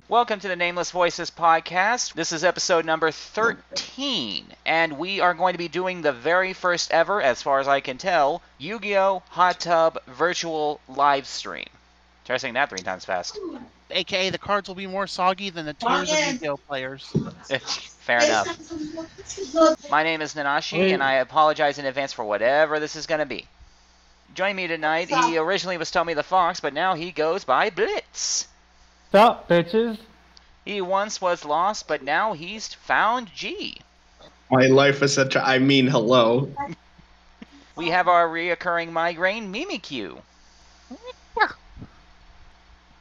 Welcome to the Nameless Voices podcast. This is episode number 13, and we are going to be doing the very first ever, as far as I can tell, YuGiOh Hottub virtual live stream. Try saying that 3 times fast. AKA the cards will be more soggy than the tears of YuGiOh players. Fair enough. My name is Nanashi, and I apologize in advance for whatever this is going to be. Joining me tonight, he originally was Tommy the Fox, but now he goes by Blitz. What's up, bitches? He once was lost, but now he's found G. My life is such a... I mean, hello. We have our reoccurring migraine, Mimikyu.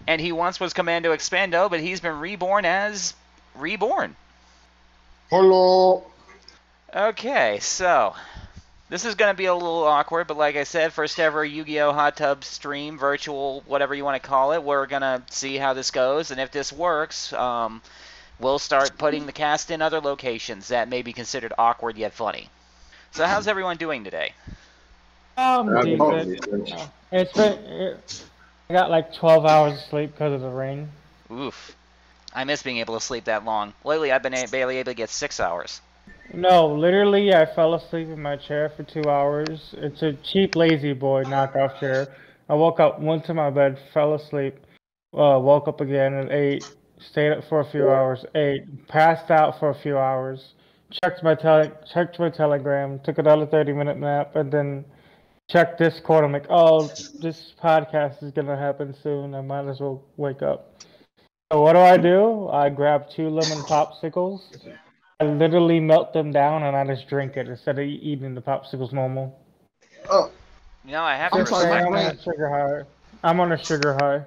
And he once was Commando Expando, but he's been reborn as Reborn. Hello. Okay, so... this is going to be a little awkward, but like I said, first ever YuGiOh Hottub stream, virtual, whatever you want to call it. We're going to see how this goes, and if this works, we'll start putting the cast in other locations that may be considered awkward yet funny. So how's everyone doing today? Decent. I got like 12 hours of sleep because of the rain. Oof. I miss being able to sleep that long. Lately, I've been barely able to get 6 hours. No, literally, I fell asleep in my chair for 2 hours. It's a cheap lazy boy knockoff chair. I woke up, went to my bed, fell asleep, woke up again at 8, stayed up for a few hours, 8, passed out for a few hours, checked my Telegram, took another 30-minute nap, and then checked Discord. I'm like, oh, this podcast is gonna happen soon. I might as well wake up. So what do? I grab 2 lemon popsicles. I literally melt them down and I just drink it instead of eating the popsicles normal. Oh. You know, I have to I'm on a sugar high. I'm on a sugar high.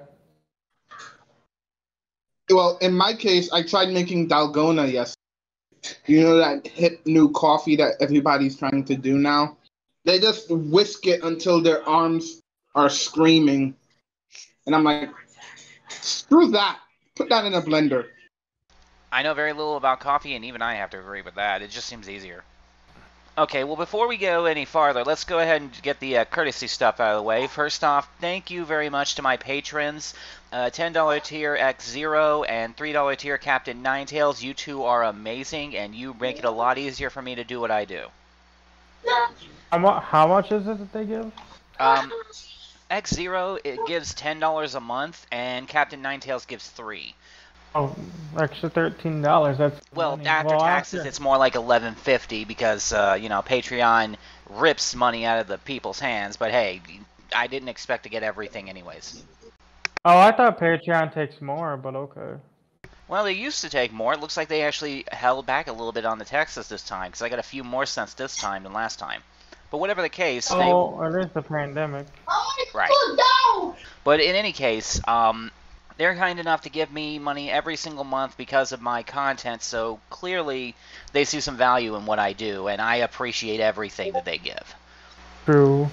Well, in my case, I tried making dalgona yesterday. You know that hip new coffee that everybody's trying to do now? They just whisk it until their arms are screaming. And I'm like, screw that. Put that in a blender. I know very little about coffee, and even I have to agree with that. It just seems easier. Okay, well, before we go any farther, let's go ahead and get the courtesy stuff out of the way. First off, thank you very much to my patrons. $10 tier X0 and $3 tier Captain Ninetails. You two are amazing, and you make it a lot easier for me to do what I do. How much is it that they give? X0, it gives $10 a month, and Captain Ninetails gives $3. Oh, extra $13. That's well, money. after taxes, it's more like $11.50 because you know, Patreon rips money out of the people's hands. But hey, I didn't expect to get everything anyways. Oh, I thought Patreon takes more, but okay. Well, they used to take more. It looks like they actually held back a little bit on the taxes this time because I got a few more cents this time than last time. But whatever the case, it is the pandemic. Right. But in any case, they're kind enough to give me money every single month because of my content, so clearly they see some value in what I do, and I appreciate everything that they give. True.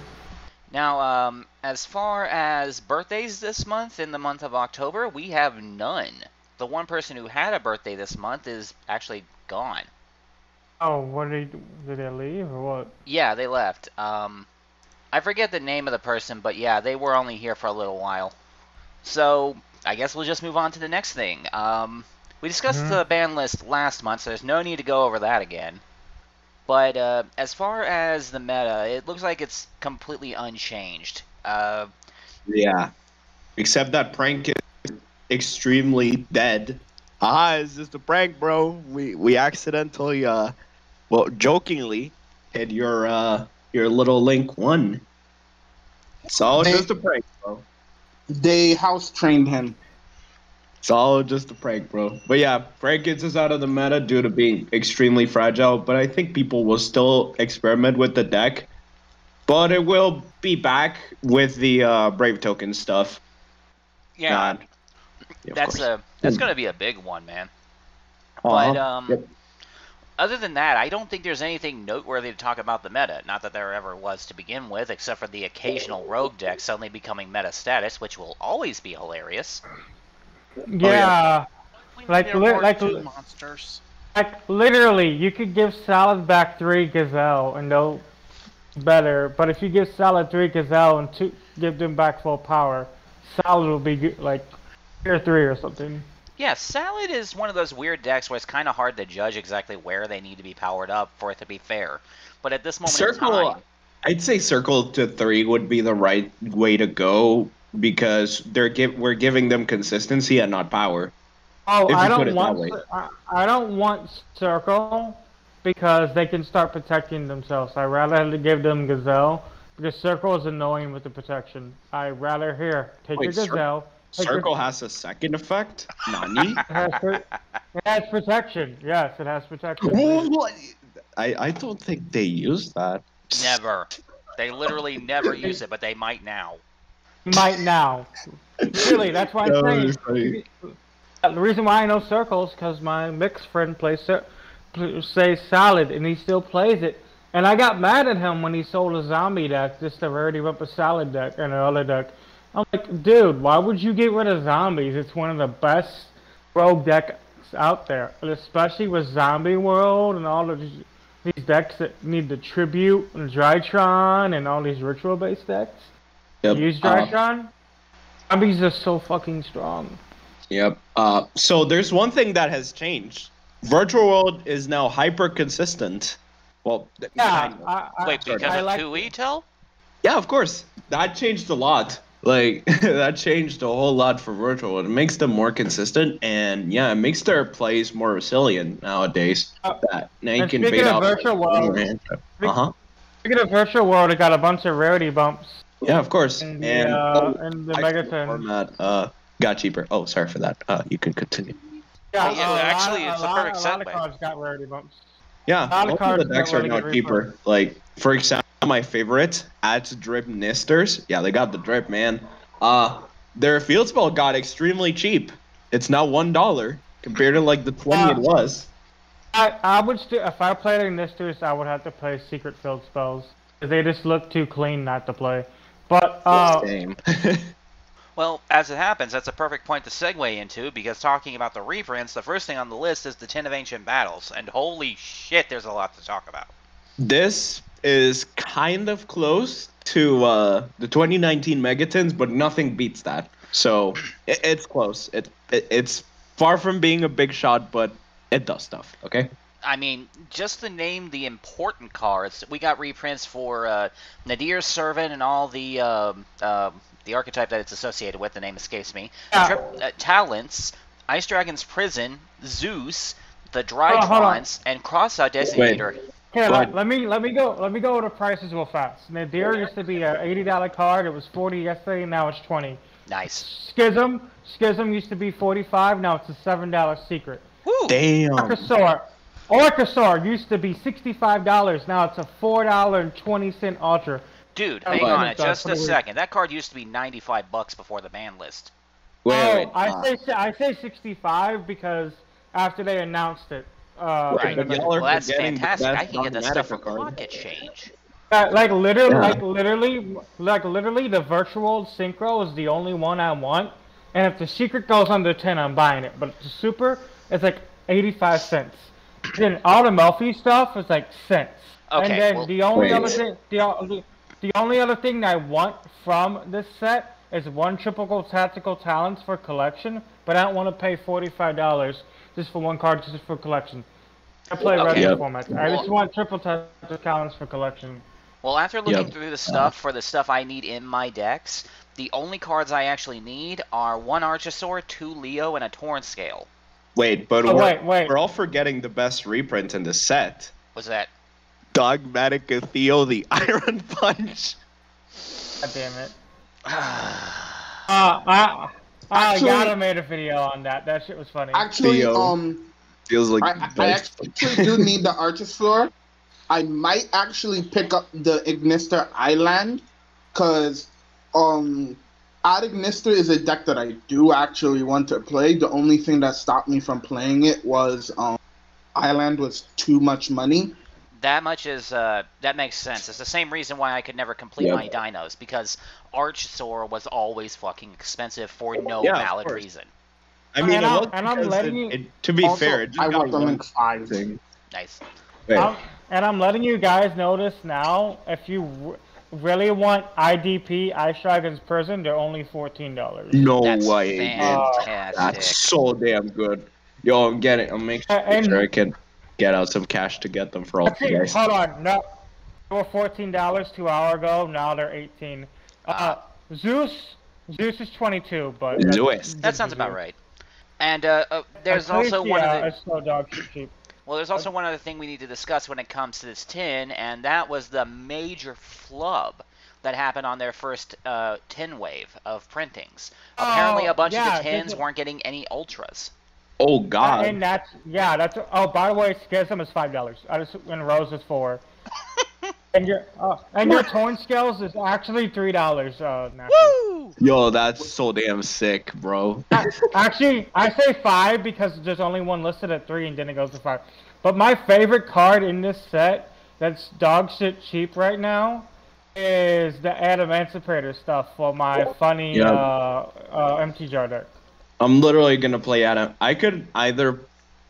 Now, as far as birthdays this month, in the month of October, we have none. The one person who had a birthday this month is actually gone. Oh, did they leave, or what? Yeah, they left. I forget the name of the person, but yeah, they were only here for a little while. So I guess we'll just move on to the next thing. We discussed the ban list last month, so there's no need to go over that again. But as far as the meta, it looks like it's completely unchanged. Yeah. Except that prank is extremely dead. Haha, it's just a prank, bro. We accidentally, well, jokingly hit your little Link 1. It's all just a prank, bro. They house trained him. It's all just a prank, bro. But yeah, Frank gets us out of the meta due to being extremely fragile. But I think people will still experiment with the deck. But it will be back with the Brave Token stuff. Yeah, that's going to be a big one, man. But other than that, I don't think there's anything noteworthy to talk about the meta. Not that there ever was to begin with, except for the occasional rogue deck suddenly becoming meta status, which will always be hilarious. Yeah, like monsters. Like literally, you could give Salad back 3 Gazelle and they'll better. But if you give Salad 3 Gazelle and give them back full power, Salad will be like tier 3 or something. Yeah, Salad is one of those weird decks where it's kind of hard to judge exactly where they need to be powered up for it to be fair. But at this moment in time... I'd say Circle to 3 would be the right way to go because we're giving them consistency and not power. Oh, I don't want Circle because they can start protecting themselves. I'd rather give them Gazelle because Circle is annoying with the protection. I'd rather take your Gazelle. Circle has a second effect? Nani? It has protection. Yes, it has protection. I don't think they use that. Never. They literally never use it, but they might now. Might now. Really, that's why I'm saying. The reason why I know Circle is because my mixed friend plays Salad, and he still plays it. And I got mad at him when he sold a zombie deck just to rarely rip a Salad deck and another deck. I'm like, dude, why would you get rid of zombies? It's one of the best rogue decks out there, and especially with Zombie World and all of these decks that need the Tribute and Drytron and all these ritual-based decks. Yep. Use Drytron. Zombies are so fucking strong. Yep. So there's one thing that has Virtual World is now hyper consistent. Well, yeah. Wait, because of 2E, Yeah, of course. That changed a lot. Like, that changed a whole lot for Virtual World. It makes them more consistent, and yeah, it makes their plays more resilient nowadays. Now you can bait out. Virtual World, Speaking of Virtual World, it got a bunch of rarity bumps. Yeah, of course. And the Megaton format got cheaper. Oh, sorry for that. You can continue. Yeah, actually, it's a perfect segue. A lot of cards got rarity bumps. Yeah, most of the decks are now cheaper. Like, for example, my favorite, adds drip nisters. Yeah, they got the drip, man. Their field spell got extremely cheap. It's now $1 compared to like the 20 it was. I would still, if I played nisters, I would have to play secret field spells. They just look too clean not to play. But same. Well, as it happens, that's a perfect point to segue into, because talking about the reprints, the first thing on the list is the 10 of Ancient Battles, and holy shit, there's a lot to talk about. This is kind of close to the 2019 Megatons, but nothing beats that. So it's close. It's far from being a big shot, but it does stuff. Okay. I mean, just to name the important cards, we got reprints for Nadir's Servant and all the archetype that it's associated with. The name escapes me. Talents, Ice Dragon's Prison, Zeus, the Drytrons, and Crossout Designator. Okay, let me go over the prices real fast. Nadir used to be an $80 card. It was $40 yesterday, and now it's $20. Nice. Schism used to be $45. Now it's a $7 secret. Woo. Damn. Orcasaur used to be $65. Now it's a $4.20 Ultra. Dude, hang on just a second. That card used to be $95 before the ban list. Wait. I say 65 because after they announced it. Right. Well, that's fantastic. I can get this stuff for pocket change. Literally, the virtual synchro is the only one I want. And if the secret goes under 10, I'm buying it. But the super is like 85 cents. Then all the Melfi stuff is like cents. Okay, and then the only other thing I want from this set is one triple tactical talents for collection, but I don't want to pay $45 just for one card just for collection. I play regular formats. I just want triple tactical talents for collection. Well, after looking through the stuff for the stuff I need in my decks, the only cards I actually need are 1 Archosaur, 2 Leo, and a Torrent Scale. Wait, but we're all forgetting the best reprint in the set. What's that? Dogmatic Theo, the Iron Punch. God damn it. I gotta made a video on that. That shit was funny. Actually, feels like I actually do need the Archosaur. I might actually pick up the Ignister Island, because Ad Ignister is a deck that I do actually want to play. The only thing that stopped me from playing it was Island was too much money. That much is that makes sense. It's the same reason why I could never complete my dinos, because Archosaur was always fucking expensive for no valid reason. I mean, I'm letting you. To be fair, it just I got want the Link 5 thing. Nice. And I'm letting you guys know this now. If you really want IDP, Ice Dragon's Prison, they're only $14. No That's way, dude. fantastic. That's so damn good. Yo, I'm getting. I'm making sure I can get out some cash to get them for all you guys. Hold on, no, they were $14 2 hours ago. Now they're 18. Zeus is 22, but Zeus. That sounds about right. And there's also one of the. It's so dog cheap. Well, there's also one other thing we need to discuss when it comes to this tin, and that was the major flub that happened on their first tin wave of printings. Apparently, a bunch of the tins weren't getting any ultras. Oh God! And that's oh, by the way, Schism is $5. And Rose is $4. and your Torn Scales is actually $3. Woo! Yo, that's so damn sick, bro. Actually, I say 5 because there's only one listed at 3, and then it goes to 5. But my favorite card in this set that's dog shit cheap right now is the Emancipator stuff for my funny empty jar deck. I'm literally gonna play Adam. I could play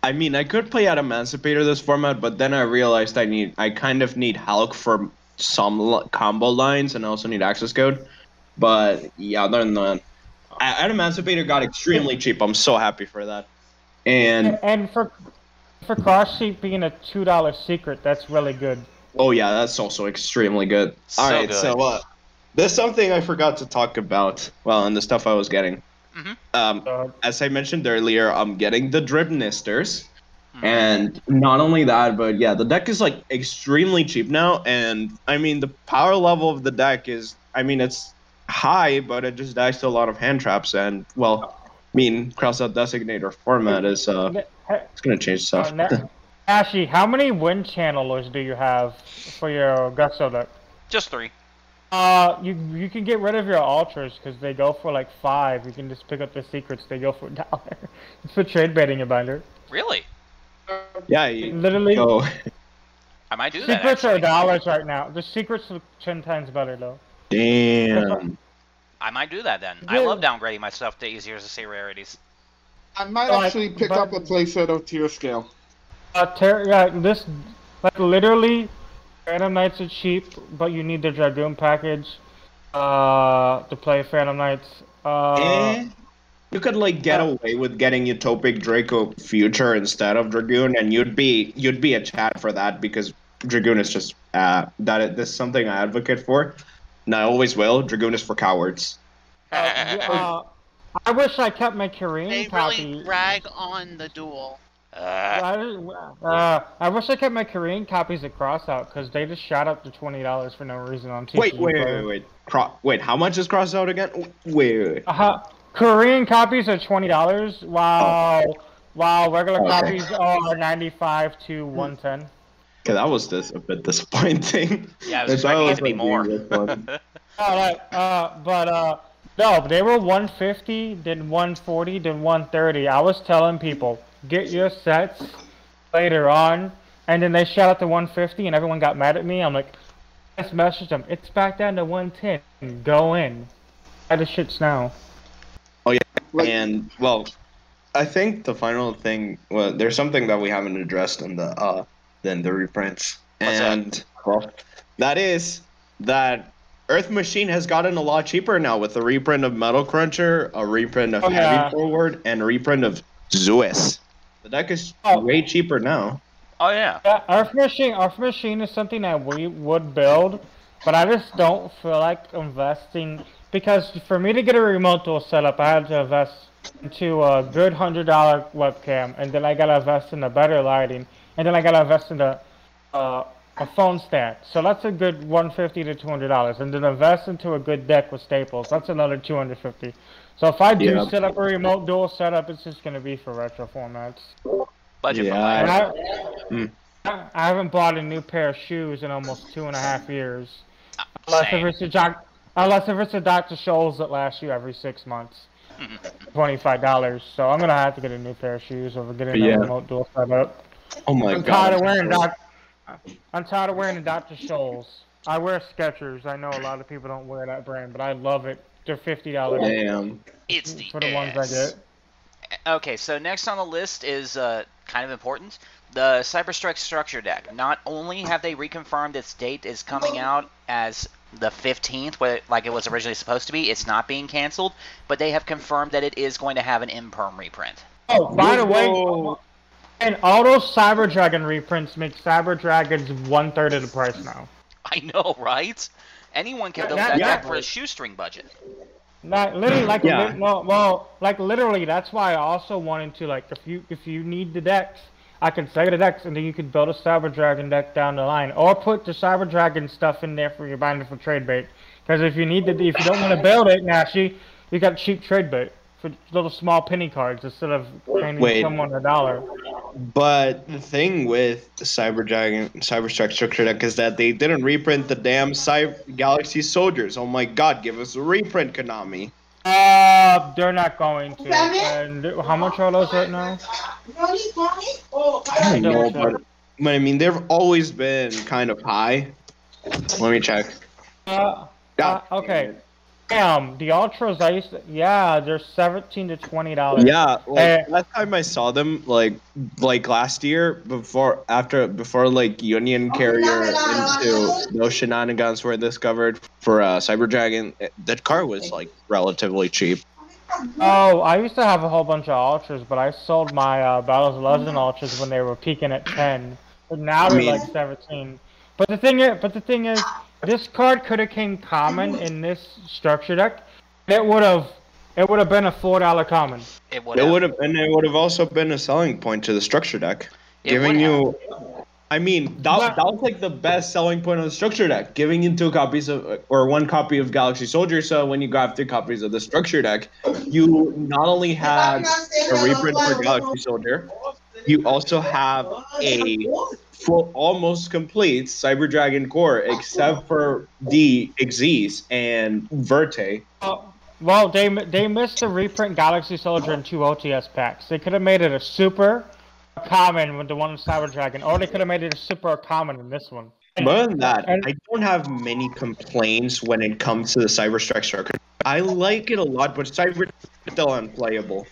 Emancipator this format, but then I realized I kind of need Hulk for some combo lines, and I also need access code. But yeah, other than that, Emancipator got extremely cheap. I'm so happy for that. And for cross sheet being a $2 secret, that's really good. Oh yeah, that's also extremely good. All right, so there's something I forgot to talk about. Well, and the stuff I was getting. As I mentioned earlier, I'm getting the Drip Nisters, and not only that, but yeah, the deck is like extremely cheap now, and I mean the power level of the deck is, I mean it's high, but it just dies to a lot of hand traps, and well, I mean crossout designator format is it's gonna change stuff. Ashy, how many wind channelers do you have for your Gusto deck? Just 3. You can get rid of your ultras because they go for like 5. You can just pick up the secrets. They go for $1. It's for trade baiting a binder. Really? Yeah, literally. Go. I might do that. Secrets are $1 right now. The secrets are 10 times better though. Damn. I might do that then. I love downgrading my stuff to easier to say rarities. I might actually pick up a playset of Tier Scale. This literally. Phantom Knights are cheap, but you need the Dragoon package to play Phantom Knights. You could like get away with getting Utopic Draco Future instead of Dragoon, and you'd be a chat for that because Dragoon is just that's something I advocate for, and I always will. Dragoon is for cowards. I wish I kept my Korean copy. They really rag on the duel. I wish I kept my Korean copies of Crossout because they just shot up to $20 for no reason on TCG. Wait, how much is Crossout again? Wait. Korean copies are $20, while regular copies are $95 to $110. Okay, that was a bit disappointing. Yeah, I was expecting it to be more. No, they were $150, then $140, then $130. I was telling people, get your sets later on, and then they shot up to $150, and everyone got mad at me. I'm like, let's message them. It's back down to $110. Go in. Buy the shits now. Oh yeah, and well, I think the final thing. Well, there's something that we haven't addressed in the reprints, and well, that is that Earth Machine has gotten a lot cheaper now with a reprint of Metal Cruncher, a reprint of Heavy Forward, and a reprint of Zeus. The deck is way cheaper now. Oh yeah. Earth Machine is something that we would build, but I just don't feel like investing because for me to get a remote dual setup, I had to invest into a good $100 webcam, and then I gotta invest in a better lighting, and then I gotta invest in a phone stand. So that's a good $150 to $200, and then invest into a good deck with staples. That's another $250. So if I do set up a remote dual setup, it's just gonna be for retro formats. Budget for life. I haven't bought a new pair of shoes in almost 2.5 years. Unless if it's a Dr. Scholl's that lasts you every 6 months. $25. So I'm gonna have to get a new pair of shoes over getting a remote dual setup. Oh my god. I'm tired of wearing the Dr. Scholl's. I wear Skechers. I know a lot of people don't wear that brand, but I love it. They're $50. Damn. It's the for the ones I get. Okay, so next on the list is kind of important. The Cyberstrike Structure deck. Not only have they reconfirmed its date is coming out as the 15th, like it was originally supposed to be. It's not being canceled, but they have confirmed that it is going to have an imperm reprint. Oh, by the way, and all those Cyber Dragon reprints make Cyber Dragons 1/3 of the price now. I know, right? Anyone can build that deck for a shoestring budget. Like literally, like literally, that's why I also wanted to, like, if you need the decks, I can sell you the decks, and then you can build a Cyber Dragon deck down the line, or put the Cyber Dragon stuff in there for your binder for trade bait. Because if you don't want to build it, actually, you got cheap trade bait for little small penny cards instead of paying someone $1. But the thing with the Cyberstrike structure deck is that they didn't reprint the damn Galaxy Soldiers. Oh my god, give us a reprint, Konami. They're not going to. And how much are those right now? I don't know, but I mean, they've always been kind of high. Let me check. Okay. Damn, the Ultras, they're $17 to $20. Yeah, like, last time I saw them, like last year, before like Union Carrier into those shenanigans were discovered for Cyber Dragon, that car was like relatively cheap. Oh, I used to have a whole bunch of Ultras, but I sold my Battles of Legend Ultras when they were peaking at 10. But now they're like 17. But the thing is, this card could have came common in this structure deck. It would have been a $4 common. It would have also been a selling point to the structure deck, giving you. I mean, that was like the best selling point of the structure deck, giving you 2 copies of or 1 copy of Galaxy Soldier. So when you grab 3 copies of the structure deck, you not only had a reprint for Galaxy Soldier, you also have a full, almost complete Cyber Dragon core, except for the Xyz and Verte. Well, they missed the reprint Galaxy Soldier in 2 OTS packs. They could have made it a super common with the one in Cyber Dragon, or they could have made it a super common in this one. More than that, I don't have many complaints when it comes to the Cyber Strike structure. I like it a lot, but Cyber is still unplayable.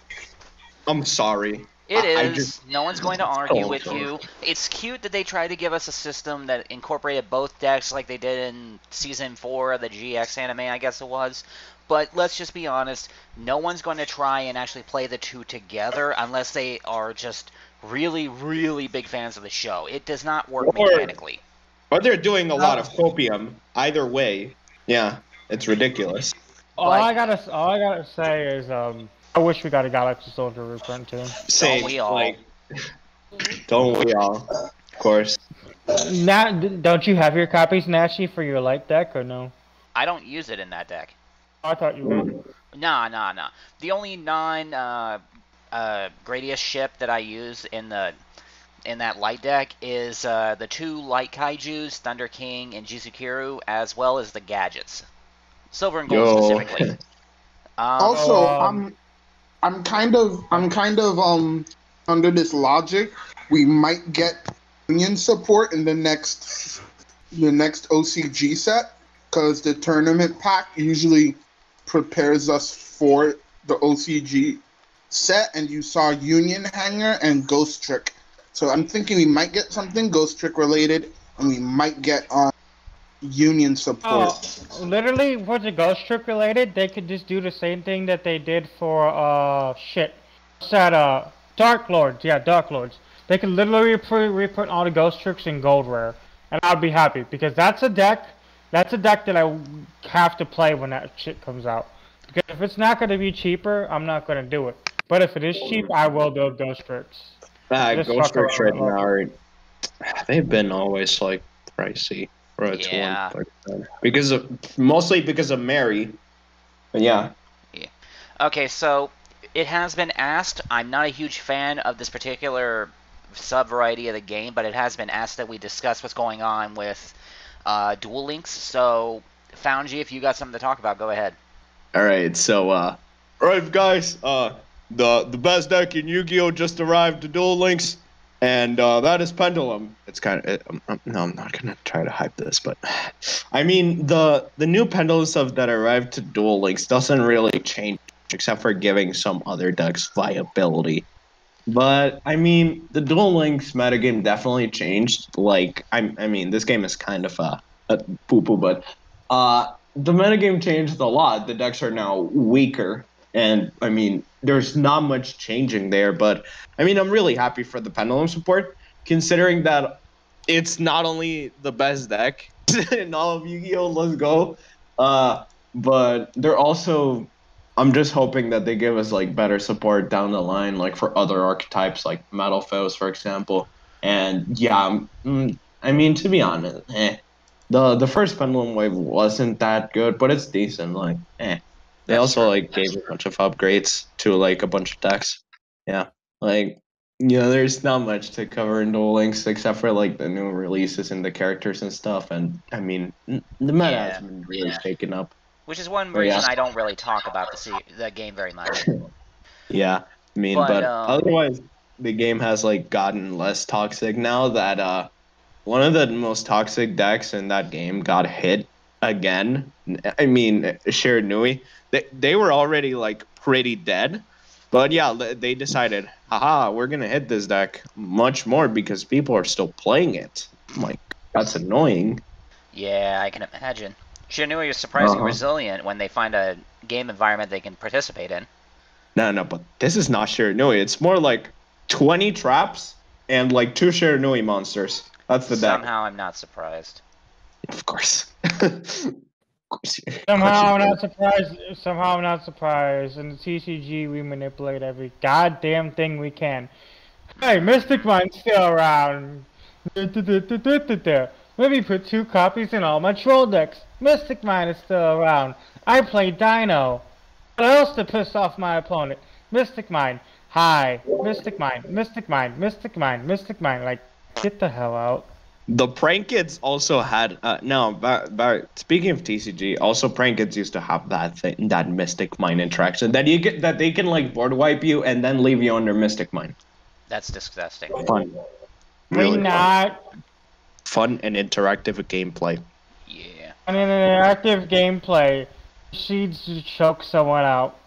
I'm sorry. It is. No one's going to argue with you. It's cute that they tried to give us a system that incorporated both decks like they did in Season 4 of the GX anime, I guess it was. But let's just be honest, no one's going to try and actually play the two together unless they are just really, really big fans of the show. It does not work mechanically. Or they're doing a lot of copium. Either way, yeah, it's ridiculous. All I gotta say is I wish we got a Galaxy Soldier reprint too. Same. Don't we all? Like, don't we all? Of course. Don't you have your copies, Nashi, for your light deck, or no? I don't use it in that deck. I thought you would. Nah. The only non-Gradius ship that I use in that light deck is the 2 light kaijus, Thunder King and Jizukiru, as well as the gadgets. Silver and gold specifically. Also, I'm kind of under this logic. We might get Union support in the next OCG set, because the tournament pack usually prepares us for the OCG set, and you saw Union Hanger and Ghost Trick. So I'm thinking we might get something Ghost Trick related, and we might get Union support. Literally, for the Ghost Trick related, they could just do the same thing that they did for Dark Lords. Yeah, Dark Lords. They could literally reprint all the Ghost Tricks in gold rare, and I'd be happy, because that's a deck that I have to play when that shit comes out. Because if it's not going to be cheaper, I'm not going to do it. But if it is cheap, I will build Ghost Tricks. Ghost Tricks right now they've been always like pricey. Yeah. Mostly because of Mary. But yeah. Okay, so it has been asked. I'm not a huge fan of this particular sub-variety of the game, but it has been asked that we discuss what's going on with Duel Links. So, Foundry, if you got something to talk about, go ahead. Alright, so, alright guys, the best deck in Yu-Gi-Oh! Just arrived to Duel Links, and that is Pendulum. It's kind of, no, I'm not gonna try to hype this, but, I mean, the new Pendulum stuff that arrived to Duel Links doesn't really change, except for giving some other decks viability. But, I mean, the Duel Links metagame definitely changed. Like, I mean, this game is kind of a poo-poo, but The metagame changed a lot. The decks are now weaker, and I mean, there's not much changing there. But I mean, I'm really happy for the Pendulum support, considering that it's not only the best deck in all of Yu-Gi-Oh! Let's go, but they're also. I'm just hoping that they give us like better support down the line, like for other archetypes, like Metal Foes, for example. And yeah, I mean, to be honest, the first Pendulum wave wasn't that good, but it's decent. Like, They That's also true. like gave a bunch of upgrades to like a bunch of decks. Yeah, like there's not much to cover in Duel Links except for like the new releases and the characters and stuff. And I mean, the meta Yeah. has been really shaken up. Which is one Oh, yeah. reason I don't really talk about the game very much. Yeah, I mean, But, but otherwise, the game has like gotten less toxic now that one of the most toxic decks in that game got hit again. I mean, Shared Nui, they were already like pretty dead, but yeah, they decided, haha, we're gonna hit this deck much more because people are still playing it. I'm like, that's annoying. Yeah, I can imagine. Shinui is surprisingly Uh-huh. resilient when they find a game environment they can participate in. No, but this is not Shared Nui. It's more like 20 traps and like 2 Shared Nui monsters. That's the deck. Somehow I'm not surprised. Of course. Somehow I'm not surprised. Somehow I'm not surprised. In the TCG, we manipulate every goddamn thing we can. Hey, Mystic Mind's still around. Let me put 2 copies in all my troll decks. Mystic Mind is still around. I play Dino. What else to piss off my opponent? Mystic Mind. Hi. Mystic Mind. Mystic Mind. Mystic Mind. Mystic Mind. Like, get the hell out. The Prank Kids also had speaking of TCG, also Prank Kids used to have that thing, that Mystic Mind interaction that they can like board wipe you and then leave you under Mystic Mind. That's disgusting. Fun. We Really not. fun and interactive gameplay. Yeah. On an interactive gameplay, she'd choke someone out.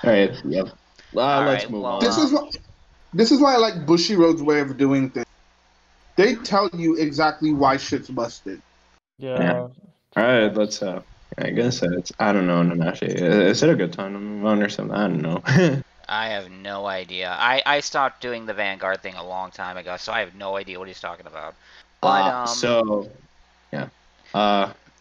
All right. Yep. All Let's right, move well, on. This is why I like Bushiroad's way of doing things. They tell you exactly why shit's busted. Yeah. All right. Let's. I guess it's. I don't know, Nanashi. Is it a good time? I'm or something. I don't know. I have no idea. I stopped doing the Vanguard thing a long time ago, so I have no idea what he's talking about. But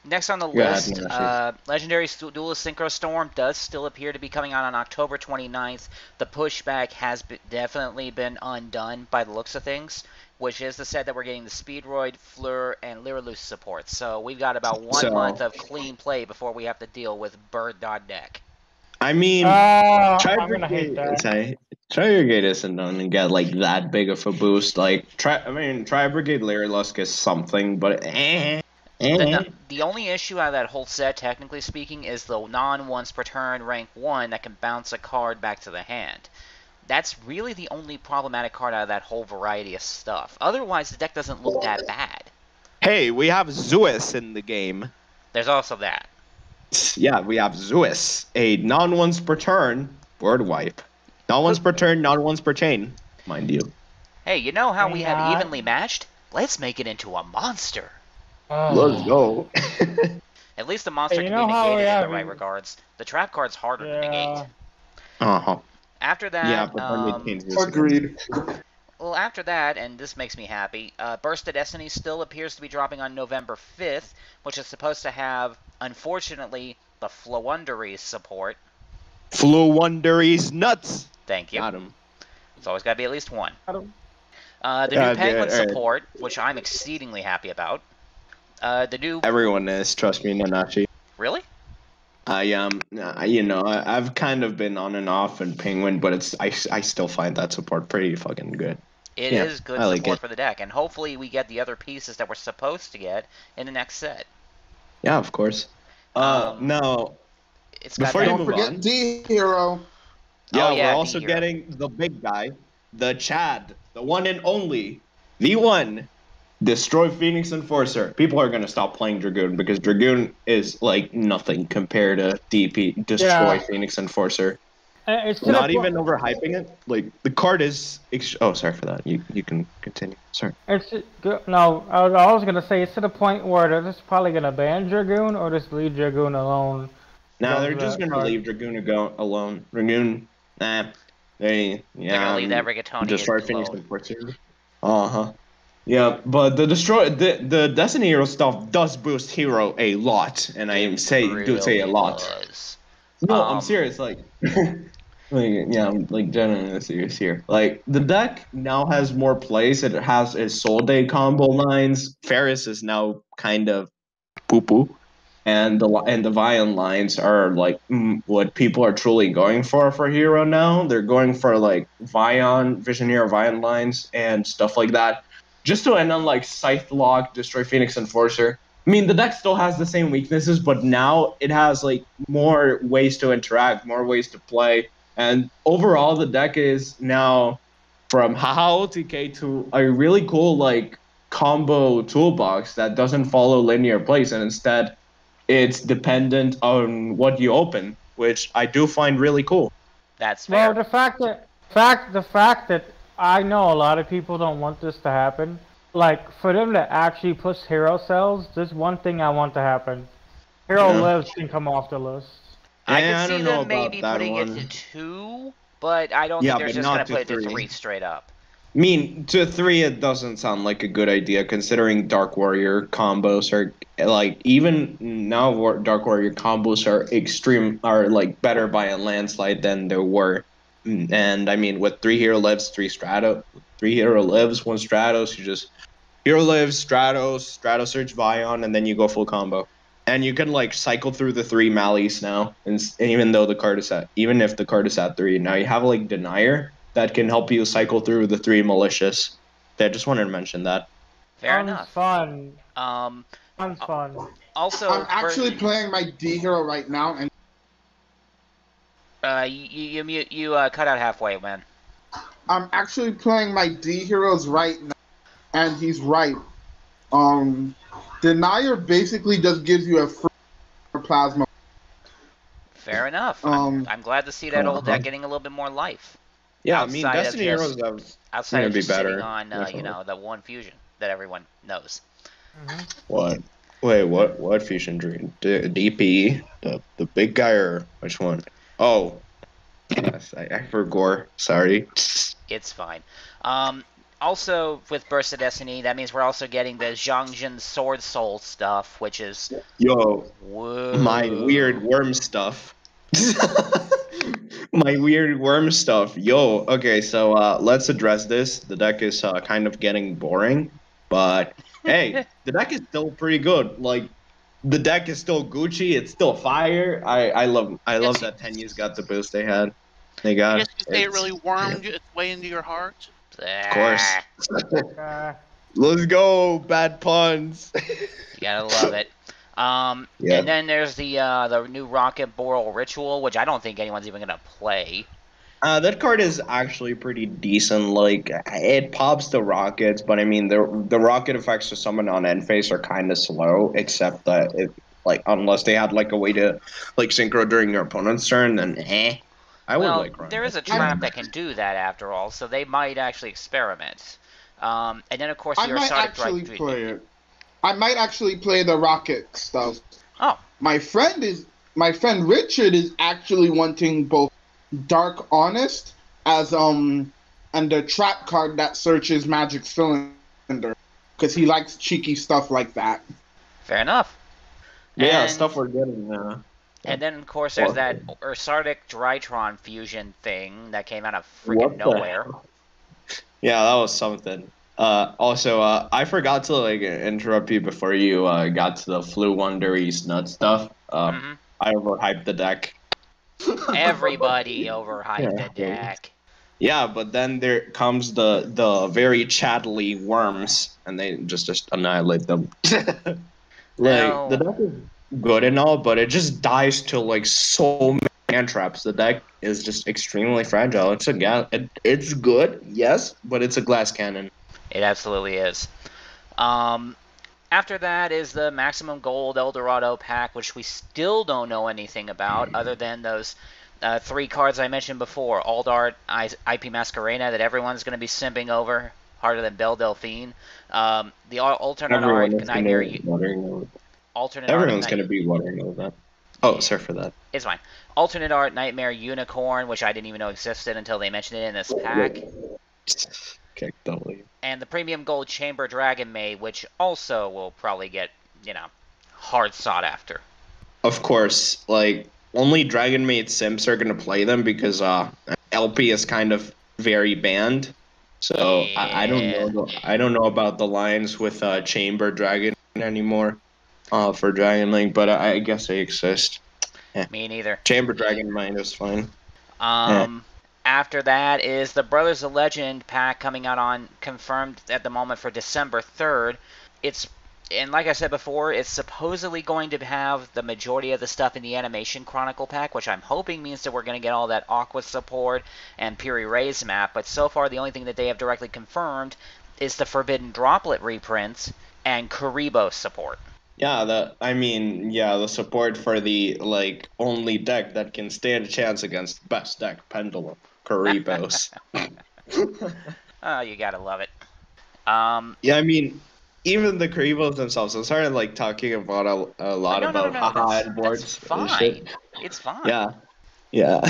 next on the go ahead, list, Nanashi. Legendary Duelist Synchro Storm does still appear to be coming out on October 29th. The pushback has definitely been undone by the looks of things, which is the set that we're getting the Speedroid, Fleur, and Lyraloose support. So we've got about 1 month of clean play before we have to deal with Bird.deck. I mean, I'm gonna hate that. Try Brigade isn't gonna get like that big of a boost. Like Try Brigade Lyrilusk is something, but The only issue out of that whole set, technically speaking, is the non-once per turn rank 1 that can bounce a card back to the hand. That's really the only problematic card out of that whole variety of stuff. Otherwise, the deck doesn't look that bad. Hey, we have Zeus in the game. There's also that. Yeah, we have Zeus, a non-once per turn board wipe. Not once per turn, not once per chain, mind you. Hey, you know how we have Yeah. evenly matched? Let's make it into a monster. Let's go. At least the monster Hey, you can be know how negated we in have the right regards. The trap card's harder to negate. Uh-huh. After that, Yeah, but then they change this. Agreed. well, after that, and this makes me happy, Burst of Destiny still appears to be dropping on November 5th, which is supposed to have, unfortunately, the Flowunderies support. Flowunderies nuts. Thank you. Got him. It's always got to be at least one. Got 'em. The Yeah, new Penguin alright. support, which I'm exceedingly happy about. The new... Everyone is, trust me, Nanachi. Really? I've kind of been on and off in Penguin, but I still find that support pretty fucking good. It Yeah, is good I like support it. for the deck, and hopefully we get the other pieces that we're supposed to get in the next set. Yeah, of course. Now, It's got Before that- you Don't move forget on. D-Hero. yeah, yeah, we're also D-Hero. getting the big guy, the Chad, the one and only, the one, Destroy Phoenix Enforcer. People are gonna stop playing Dragoon because Dragoon is like nothing compared to DP, Destroy Yeah. Phoenix Enforcer. It's to the Not point- even overhyping it. Like the card is. Oh, sorry for that. You can continue. Sorry. No, I was gonna say it's to the point where they're just probably gonna ban Dragoon or just leave Dragoon alone. No, they're Goes just that gonna card. leave Dragoon alone. Dragoon, nah. They're gonna leave that Rigatonian Destroy finish the alone. portion. Uh-huh. Yeah, but the Destiny Hero stuff does boost Hero a lot, and I do say a Really lot. does. No, I'm serious. Like, I'm like genuinely serious here. Like the deck now has more plays. It has a Soul Day combo lines. Ferris is now kind of poo poo, and the Vion lines are like what people are truly going for Hero now. They're going for like Vion, Visioneer Vion lines and stuff like that, just to end on like Scythe Lock, Destroy Phoenix Enforcer. I mean, the deck still has the same weaknesses, but now it has like more ways to interact, more ways to play, and overall the deck is now from haha OTK to a really cool like combo toolbox that doesn't follow linear plays, and instead it's dependent on what you open, which I do find really cool. That's fair. Well, the fact that I know a lot of people don't want this to happen. Like for them to actually push hero cells, there's one thing I want to happen. Hero lives can come off the list. I Yeah, I can see don't know them maybe about that putting one. it to 2, but I don't Yeah, think they're but just not gonna to put it to 3. 3 straight up. I mean, to 3 it doesn't sound like a good idea considering Dark Warrior combos are like even now Dark Warrior combos are like better by a landslide than they were. And I mean with 3 hero lives, 3 hero lives, 1 Stratos, you just hero lives, Stratos search Vion, and then you go full combo. And you can like cycle through the 3 Malleys now, and even if the card is at 3, now you have like Denier that can help you cycle through the 3 malicious. I just wanted to mention that. Fair enough. Fun. Um, Fun. also, I'm actually playing my D hero right now, and you cut out halfway, man. I'm actually playing my D heroes right now, and he's right. Denier basically just gives you a free plasma. Fair enough. Um, I'm glad to see that old deck getting a a little bit more life. Yeah, I mean Outside of Destiny just- Heroes are Outside gonna of be just sitting better. on, definitely. the one fusion that everyone knows. What? Wait, what fusion dream? DP, the big guy, or which one? Oh, yes, I forgot. Sorry. It's fine. Also, with Burst of Destiny, that means we're also getting the Zhangjin Sword Soul stuff, which is... Yo, Whoa. my weird worm stuff. My weird worm stuff. Yo, okay, so let's address this. The deck is kind of getting boring, but hey, the deck is still pretty good. Like, the deck is still Gucci. It's still fire. I love that Tenyu's got the boost they had. They I got. guess you say it really wormed its way into your heart. Of course. Uh, Let's go, bad puns. You gotta love it. Yeah. And then there's the new Rocket Boral Ritual, which I don't think anyone's even gonna play. That card is actually pretty decent. Like, it pops the rockets, but I mean, the rocket effects to summon on end phase are kind of slow, except that it, like, unless they had like a way to like synchro during your opponent's turn, then I would Well, like run there it. is a trap that can do that after all, so they might actually experiment. And then of course I your might Sonic actually Drive. play it. I might actually play the rocket stuff. Oh, My friend Richard is actually wanting both Dark Honest as and the trap card that searches Magic Cylinder because he likes cheeky stuff like that. fair enough. Yeah, And- stuff we're getting. And then of course there's that What? Ursardic Drytron fusion thing that came out of What freaking the nowhere. hell? Yeah, that was something. Also, I forgot to like interrupt you before you got to the Flu Wonder East Nut stuff. Mhm. I overhyped the deck. Everybody overhyped the deck. Yeah, but then there comes the very chattily worms, and they just annihilate them. No. The deck is good and all, but it just dies to like so many hand traps. The deck is just extremely fragile. It's good, yes, but it's a glass cannon. It absolutely is. After that is the Maximum Gold El Dorado pack, which we still don't know anything about, other than those 3 cards I mentioned before: Aldart, IP Masquerena, that everyone's going to be simping over harder than Belle Delphine. The alternate art Nightmare. Alternate art. Everyone's going to be watering over that. Oh, sorry for that. It's fine. Alternate art Nightmare Unicorn, which I didn't even know existed until they mentioned it in this pack. Okay, W. And the Premium Gold Chamber Dragon Maid, which also will probably get, you know, hard sought after. Of course, like, only Dragon Maid simps are going to play them because LP is kind of very banned. So Yeah. I don't know. I don't know about the lines with Chamber Dragon anymore for Dragon Link, but I guess they exist. Me neither. Chamber Dragon Maid is fine. After that is the Brothers of Legend pack coming out on confirmed at the moment for December 3rd. And like I said before, it's supposedly going to have the majority of the stuff in the Animation Chronicle pack, which I'm hoping means that we're going to get all that Aqua support and Piri Ray's map. But so far, the only thing that they have directly confirmed is the Forbidden Droplet reprints and Kuribo support. Yeah, the support for the like only deck that can stand a chance against best deck, Pendulum, Kuribos. Oh, you gotta love it. Yeah, I mean, even the Kuribos themselves. I'm sorry, like talking about a lot about haha boards. That's fine. It's fine. Yeah, yeah.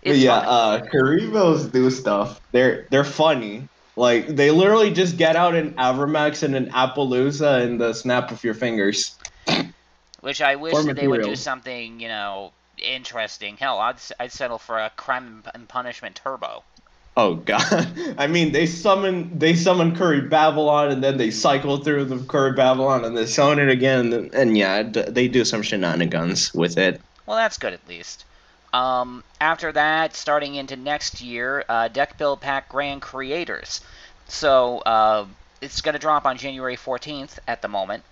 Kuribos do stuff. They're funny. Like, they literally just get out an Avramax and an Appaloosa in the snap of your fingers. Which I wish that they would do something, you know, interesting. Hell, I'd settle for a Crime and Punishment Turbo. Oh god! I mean, they summon Curry Babylon, and then they cycle through the Curry Babylon, and they summon it again, and yeah, they do some shenanigans with it. Well, that's good at least. After that, starting into next year, Deck Build Pack Grand Creators. So, it's going to drop on January 14th at the moment.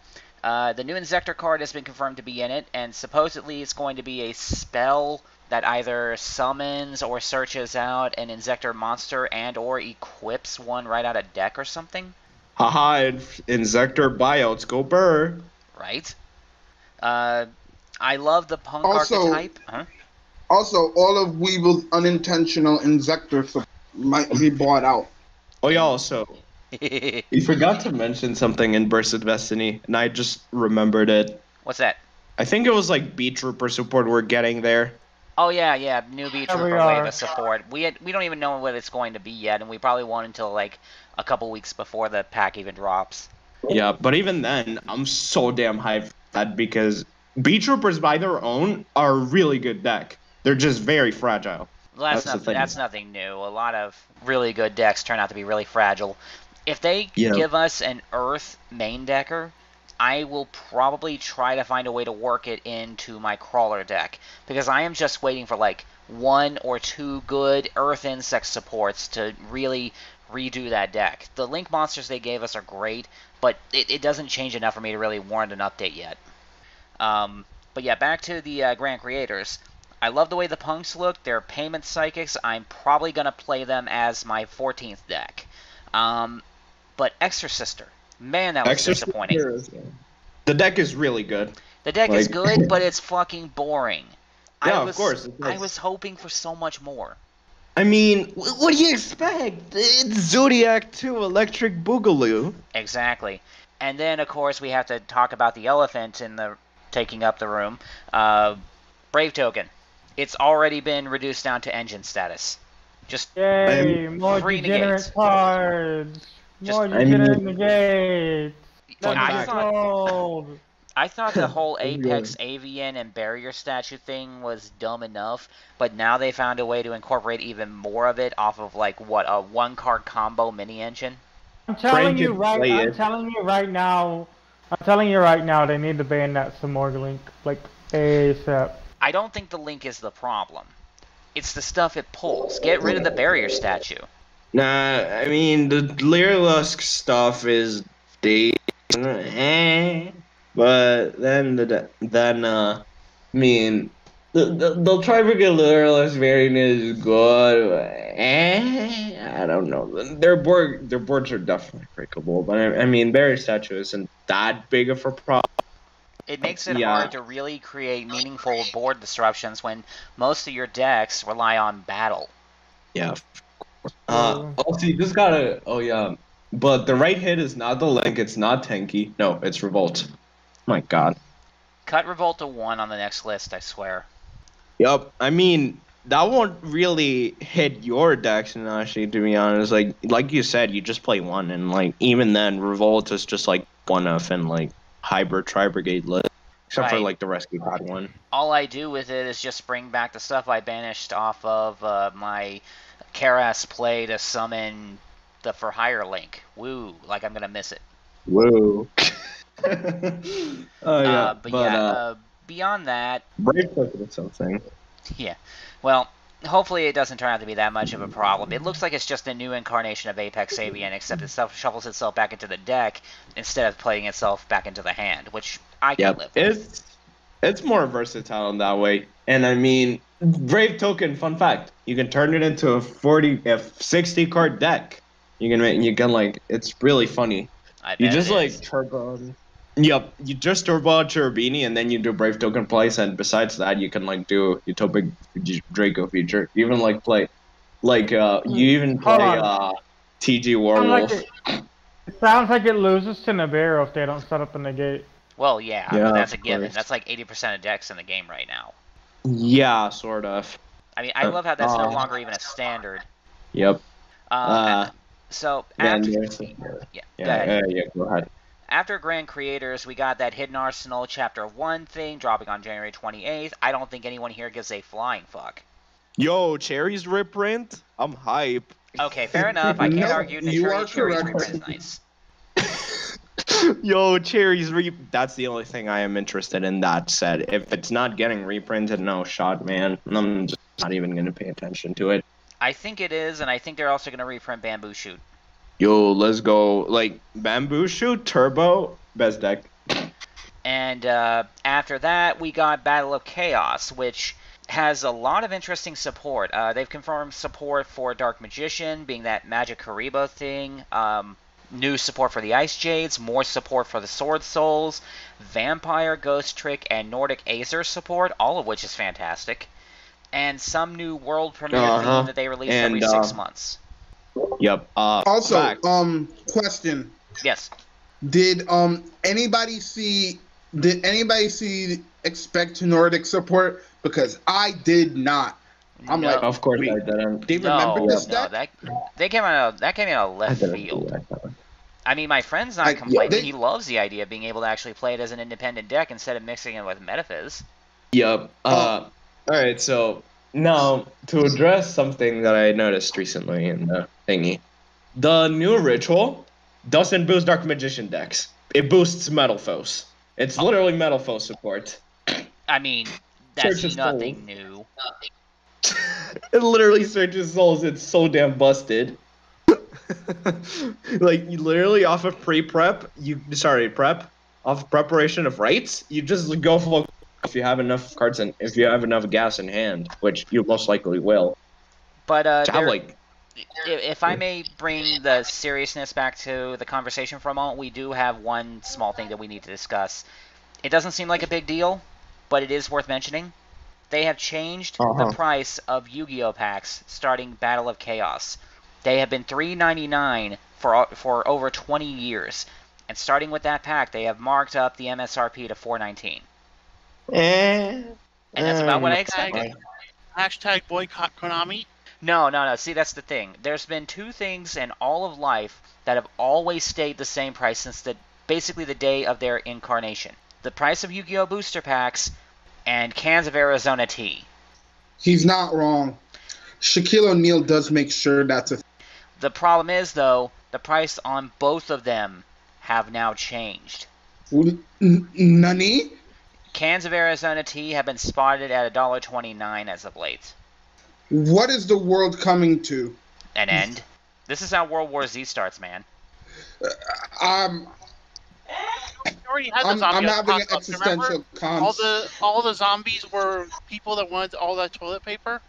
The new Inzektor card has been confirmed to be in it, and supposedly it's going to be a spell that either summons or searches out an Inzektor monster and or equips one right out of deck or something. Haha, Inzektor buyouts, go burr. Right. I love the punk archetype. Huh? Also, all of Weevil's unintentional Inzektor might be bought out. Oh yeah, also, you forgot to mention something in Burst of Destiny, and I just remembered it. What's that? I think it was like Beat Trooper support we're getting there. Oh yeah, new Beat Trooper wave of support. We don't even know what it's going to be yet, and we probably won't until like a couple weeks before the pack even drops. Yeah, but even then, I'm so damn hyped for that because Beat Troopers by their own are a really good deck. They're just very fragile. Well, that's nothing new. A lot of really good decks turn out to be really fragile. If they give us an Earth main decker, I will probably try to find a way to work it into my crawler deck, because I am just waiting for like 1 or 2 good Earth insect supports to really redo that deck. The Link monsters they gave us are great, but it doesn't change enough for me to really warrant an update yet. But yeah, back to the Grand Creators. I love the way the punks look. They're payment psychics. I'm probably going to play them as my 14th deck. But Exorcister, man, that was disappointing. The deck is really good. The deck is good, but it's fucking boring. Yeah, of course. I was hoping for so much more. I mean, what do you expect? It's Zodiac 2 Electric Boogaloo. Exactly. And then, of course, we have to talk about the elephant taking up the room. Brave Token. It's already been reduced down to engine status. Just Yay, more degenerate cards. More degenerate negates. I thought the whole Apex Avian and Barrier statue thing was dumb enough, but now they found a way to incorporate even more of it off of like what, a 1-card combo mini engine. I'm telling you right now, they need to ban that some more Link, like ASAP. I don't think the Link is the problem. It's the stuff it pulls. Get rid of the Barrier statue. Nah, I mean, the Leerlusk stuff is but then I mean, the Tribriga Leerlusk variant is good. I don't know. Their boards are definitely breakable, but I mean, Barrier statue isn't that big of a problem. It makes it Yeah. hard to really create meaningful board disruptions when most of your decks rely on battle. Yeah. True. Also, you just gotta. Oh yeah. But the right hit is not the link. It's not tanky. No, it's revolt. My God. Cut Revolt to 1 on the next list, I swear. Yup. I mean, that won't really hit your decks, and actually, to be honest, like you said, you just play one, and like even then, revolt is just like one of and like hybrid tri brigade list, except for Right. like the rescue pod one. All I do with it is just bring back the stuff I banished off of my Karas play to summon the For Hire link. Woo, like I'm gonna miss it. Whoa. Oh yeah. But beyond that, Brave Token is something. yeah. Well, hopefully it doesn't turn out to be that much of a problem. It looks like it's just a new incarnation of Apex Avian, except it shuffles itself back into the deck instead of playing itself back into the hand, which I can live with. It's more versatile in that way. And I mean, Brave Token, fun fact, you can turn it into a 60 card deck. You can like, it's really funny. You just like turbo. Yep, you just turbo out your Beanie and then you do Brave Token place, and besides that, you can like do Utopic Draco feature. You even like play, like you even play TG Warwolf. It sounds like it loses to Nibiru if they don't set up a negate. Well, yeah, Yeah, that's a of given. course. That's like 80% of decks in the game right now. Yeah, sort of. I mean, I love how that's no longer even a standard. Yep. So Yeah, after, go ahead. after Grand Creators, we got that Hidden Arsenal Chapter 1 thing dropping on January 28th. I don't think anyone here gives a flying fuck. Yo, Cherry's reprint? I'm hype. Okay, fair enough. I can't No, argue. you are Cherry's correct. reprint is nice. Yo, Cherry's that's the only thing I am interested in that set. If it's not getting reprinted, no shot, man. I'm just not even gonna pay attention to it. I think it is, and I think they're also going to reprint Bamboo Shoot. Yo, let's go. Like, Bamboo Shoot, Turbo, best deck. And after that, we got Battle of Chaos, which has a lot of interesting support. They've confirmed support for Dark Magician, being that Magic Karibo thing. New support for the Ice Jades, more support for the Sword Souls, Vampire, Ghost Trick, and Nordic Aether support, all of which is fantastic. And some new world premiere theme that they release every 6 months. Yep. Also, fact. question. Yes. Did anybody see expect Nordic support? Because I did not. I'm No. like, Of course wait, I didn't. they remember this deck? That came out of left field. I mean, my friend's not complaining. He loves the idea of being able to actually play it as an independent deck instead of mixing it with Metaphys. Yep. Alright, so now to address something that I noticed recently in the thingy. The new ritual doesn't boost Dark Magician decks. It boosts Metal Foes. It's literally Metal Foe support. I mean, that's Searches nothing new. It literally searches souls. It's so damn busted. Like, you literally off of prep, off preparation of rights, you just go for if you have enough cards and if you have enough gas in hand, which you most likely will. But like, if I may bring the seriousness back to the conversation for a moment, we do have one small thing that we need to discuss. It doesn't seem like a big deal, but it is worth mentioning. They have changed the price of Yu-Gi-Oh packs starting Battle of Chaos. They have been $3.99 for over 20 years, and starting with that pack, they have marked up the MSRP to $4.19. And that's about what I expected. Hashtag boycott Konami. No. See, that's the thing. There's been two things in all of life that have always stayed the same price since basically the day of their incarnation. The price of Yu-Gi-Oh booster packs and cans of Arizona tea. He's not wrong. Shaquille O'Neal does make sure that's a. The problem is, though, the price on both of them have now changed. Nani? Cans of Arizona tea have been spotted at $1.29 as of late. What is the world coming to? An end. This is how World War Z starts, man. We already had the I'm zombie having an apocalypse, existential remember? All the zombies were people that wanted all that toilet paper.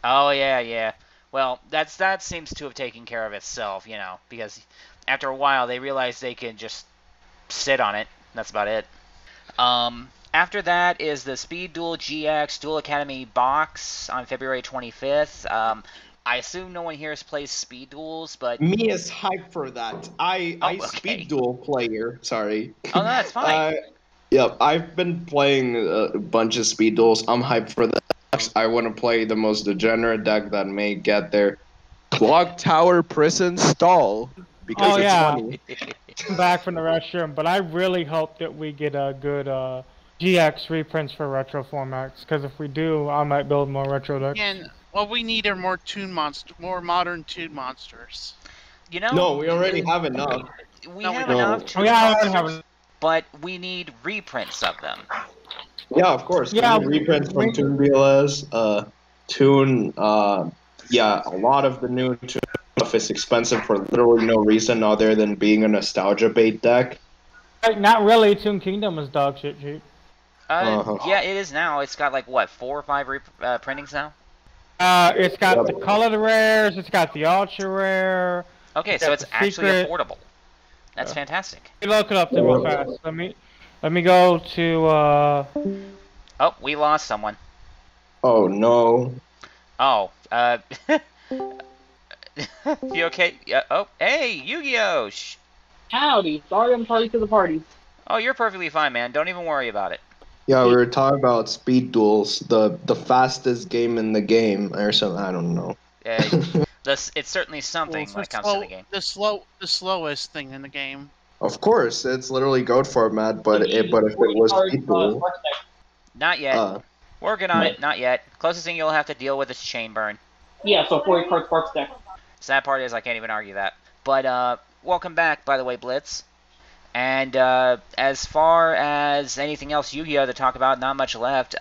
Oh yeah. Well, that seems to have taken care of itself, because after a while they realized they can just sit on it. That's about it. After that is the Speed Duel GX Duel Academy box on February 25th. I assume no one here has played Speed Duels, but... Me is hyped for that. I okay. Speed Duel player. Sorry. Oh, no, that's fine. Yep, I've been playing a bunch of Speed Duels. I'm hyped for that. I want to play the most degenerate deck that may get there. Clock Tower Prison Stall. Because it's funny. I'm back from the restroom, but I really hope that we get a good GX reprints for retro formats, because if we do, I might build more retro decks. And what we need are more modern Toon monsters. You know, No, we already have enough. We No, we have don't. enough Toon monsters, but we need reprints of them. Yeah, of course. Yeah, reprints from Toon BLS, Toon, yeah, a lot of the new Toon stuff is expensive for literally no reason other than being a nostalgia bait deck. Not really. Toon Kingdom is dog shit cheap. Yeah, it is now. It's got like what, 4 or 5 printings now. It's got the colored rares. It's got the ultra rare. Okay, so it's actually affordable. That's fantastic. You look it up real fast. Let me go to. Oh, we lost someone. Oh no. Oh, you okay? Oh, hey, YuGiOh. Howdy. Sorry I'm tardy to the party. Oh, you're perfectly fine, man. Don't even worry about it. Yeah, we were talking about Speed Duels, the fastest game in the game, or something. I don't know. It's certainly something when it comes to the game. The slowest thing in the game. Of course, it's literally GOAT format, but if it was Speed Duel, Not yet. Working on it. Not yet. Closest thing you'll have to deal with is chain burn. Yeah, so 40 card Sparks deck. Sad part is I can't even argue that. But welcome back, by the way, Blitz. And as far as anything else YuGiOh to talk about, not much left.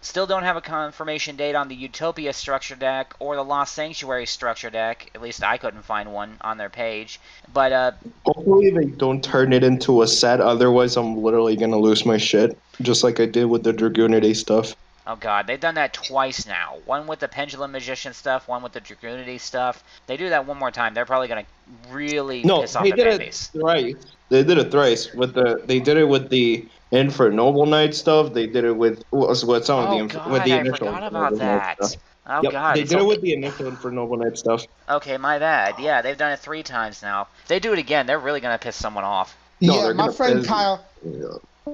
Still don't have a confirmation date on the Utopia structure deck or the Lost Sanctuary structure deck. At least I couldn't find one on their page. But hopefully they don't turn it into a set, otherwise I'm literally gonna lose my shit. Just like I did with the Dragoonity stuff. oh god, they've done that twice now. One with the Pendulum Magician stuff, one with the Dragoonity stuff. They do that one more time, they're probably gonna really piss off the fan base. Thrice. They did it thrice. They did it with the Infinite Noble Knight stuff. They did it with some of with the initial. I forgot about that. Oh yep, god, they did it with the initial Infinite Noble Knight stuff. Okay, my bad. Yeah, they've done it 3 times now. If they do it again, they're really gonna piss someone off. No, yeah, my friend Kyle. Yeah.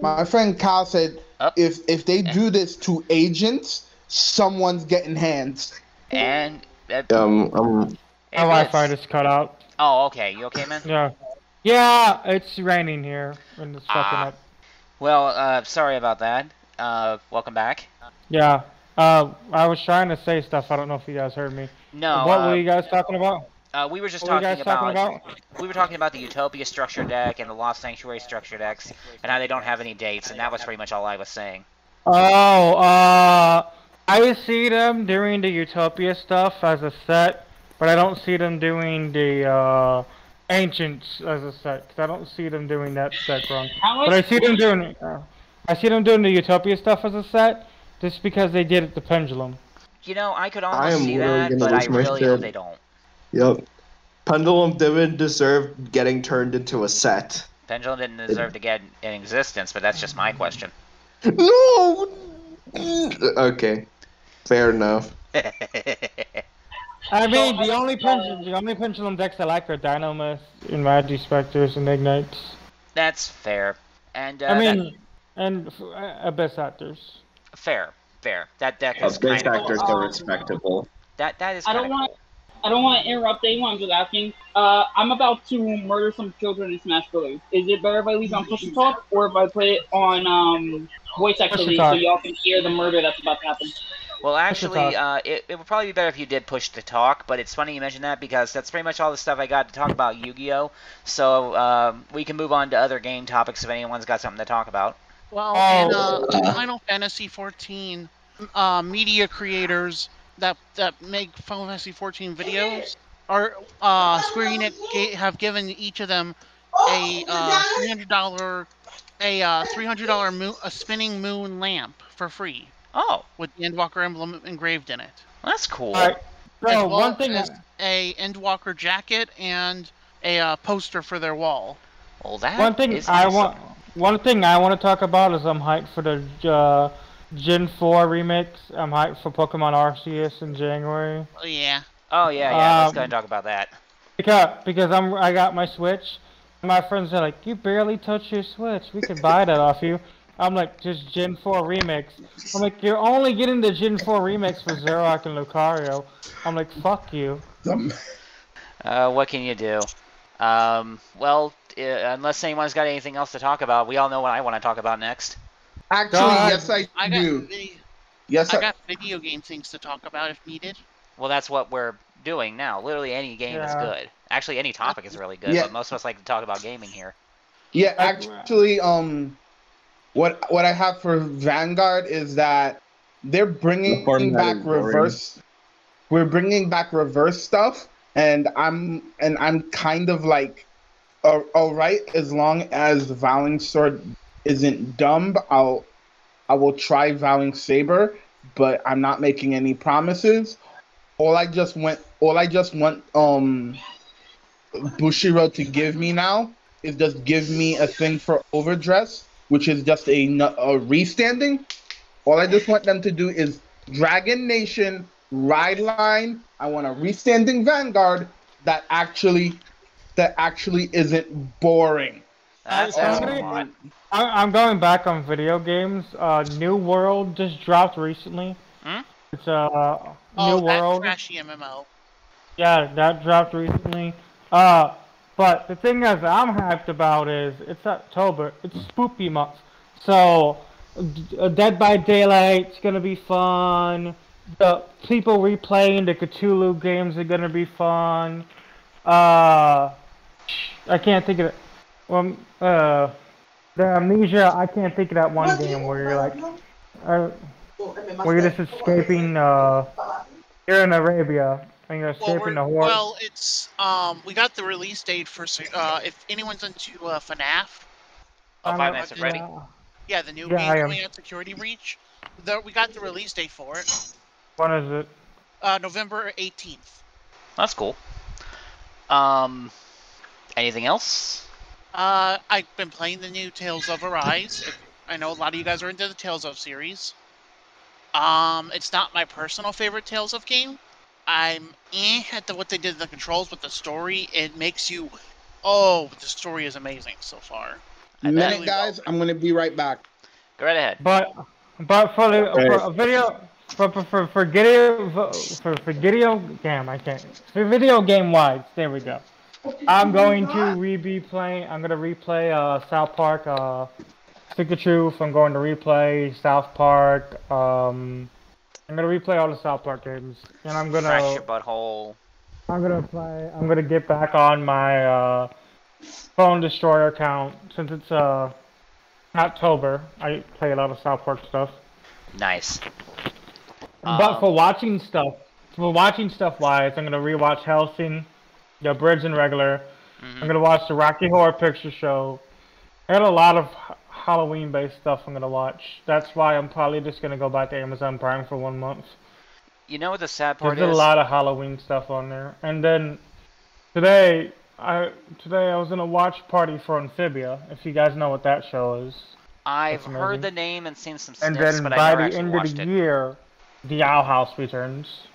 My friend Kyle said if they do this to agents, someone's getting hands. And my Wi-Fi just cut out. Oh, okay. You okay, man? Yeah. Yeah, it's raining here and it's fucking up. Well, sorry about that. Welcome back. Yeah. I was trying to say stuff. I don't know if you guys heard me. No. What were you guys talking about? We were just talking about. We were talking about the Utopia structure deck and the Lost Sanctuary structure decks, and how they don't have any dates, and that was pretty much all I was saying. Oh, I see them doing the Utopia stuff as a set, but I don't see them doing the Ancients as a set. Cause I don't see them doing that set run. But I see them doing. I see them doing the Utopia stuff as a set, just because they did it to Pendulum. You know, I could almost see that, but I really hope they don't. Yep. Pendulum didn't deserve getting turned into a set. Pendulum didn't deserve to get in existence, but that's just my question. No! Okay. Fair enough. I mean, the only Pendulum decks I like are Nameless, Magi Specters, and Ignites. That's fair. And and Abyss Actors. Fair. That deck is Abyss kind of Actors are respectable. That is kind of cool. I don't want to interrupt anyone. I'm just asking. I'm about to murder some children in Smash Brothers. Is it better if I leave it on push to talk or if I put it on voice activity so y'all can hear the murder that's about to happen? Well, actually, it would probably be better if you did push to talk, but it's funny you mention that because that's pretty much all the stuff I got to talk about YuGiOh. So we can move on to other game topics if anyone's got something to talk about. Well, and Final Fantasy XIV media creators that make Final Fantasy XIV videos are Square Enix have given each of them a $300 a spinning moon lamp for free. Oh, with the Endwalker emblem engraved in it. Well, that's cool. Right. As well as a Endwalker jacket and a poster for their wall. Well, that one thing is I awesome. one thing I want to talk about is I'm hyped for the Gen 4 remix. I'm hyped for Pokemon Arceus in January. Oh yeah. Oh yeah. Let's go ahead and talk about that. Because I got my Switch. My friends are like, you barely touch your Switch. We could buy that off you. I'm like, just Gen 4 remix. I'm like, you're only getting the Gen 4 remix for Zoroark and Lucario. I'm like, fuck you. What can you do? Well, unless anyone's got anything else to talk about, we all know what I want to talk about next. Actually, yes, I do. Yes, I got video game things to talk about if needed. Well, that's what we're doing now. Literally any game is good. Actually, any topic is really good, but most of us like to talk about gaming here. Yeah, actually, what I have for Vanguard is that they're bringing back reverse. We're bringing back reverse stuff, and I'm kind of like, all right, as long as Vowing Sword isn't dumb, I will try Vowing Saber, but I'm not making any promises. All I just want Bushiroad to give me now is just give me a thing for Overdress, which is just a restanding. All I just want them to do is Dragon Nation, Ride Line. I want a restanding Vanguard that actually isn't boring. That's a lot. I'm going back on video games. New World just dropped recently. It's New World. That trashy MMO. Yeah, that dropped recently. But the thing is I'm hyped about is it's October. It's Spoopy month. So Dead by Daylight's gonna be fun. The people replaying the Cthulhu games are gonna be fun. I can't think of it. Well, the Amnesia. I can't think of that one game where you're like, where you're just escaping. You're in Arabia and you're escaping the horror. Well, it's we got the release date for if anyone's into FNAF. Oh, Five Nights at Freddy. Yeah, the new game coming out, Security Breach. We got the release date for it. When is it? November 18th. That's cool. Anything else? I've been playing the new Tales of Arise. I know a lot of you guys are into the Tales of series. It's not my personal favorite Tales of game. I'm at what they did in the controls, but the story, it makes you... Oh, the story is amazing so far. Guys, I'm going to be right back. Go right ahead. But for a video... For video game, I can't. For video game wise, there we go. I'm going to replay South Park, Stick the Truth. I'm going to replay South Park. I'm gonna replay all the South Park games, and I'm gonna crash your butthole. I'm gonna get back on my Phone Destroyer account since it's October. I play a lot of South Park stuff. Nice. But for watching stuff wise, I'm gonna rewatch Hellsing, the Abridged and Regular. I'm gonna watch the Rocky Horror Picture Show. I got a lot of Halloween-based stuff I'm gonna watch. That's why I'm probably just gonna go back to Amazon Prime for 1 month. You know what the sad part is? There's a lot of Halloween stuff on there. And then today I was in a watch party for Amphibia. If you guys know what that show is. I've heard the name and seen some snips, and then but I by never the actually end watched of the it. year, The Owl House returns.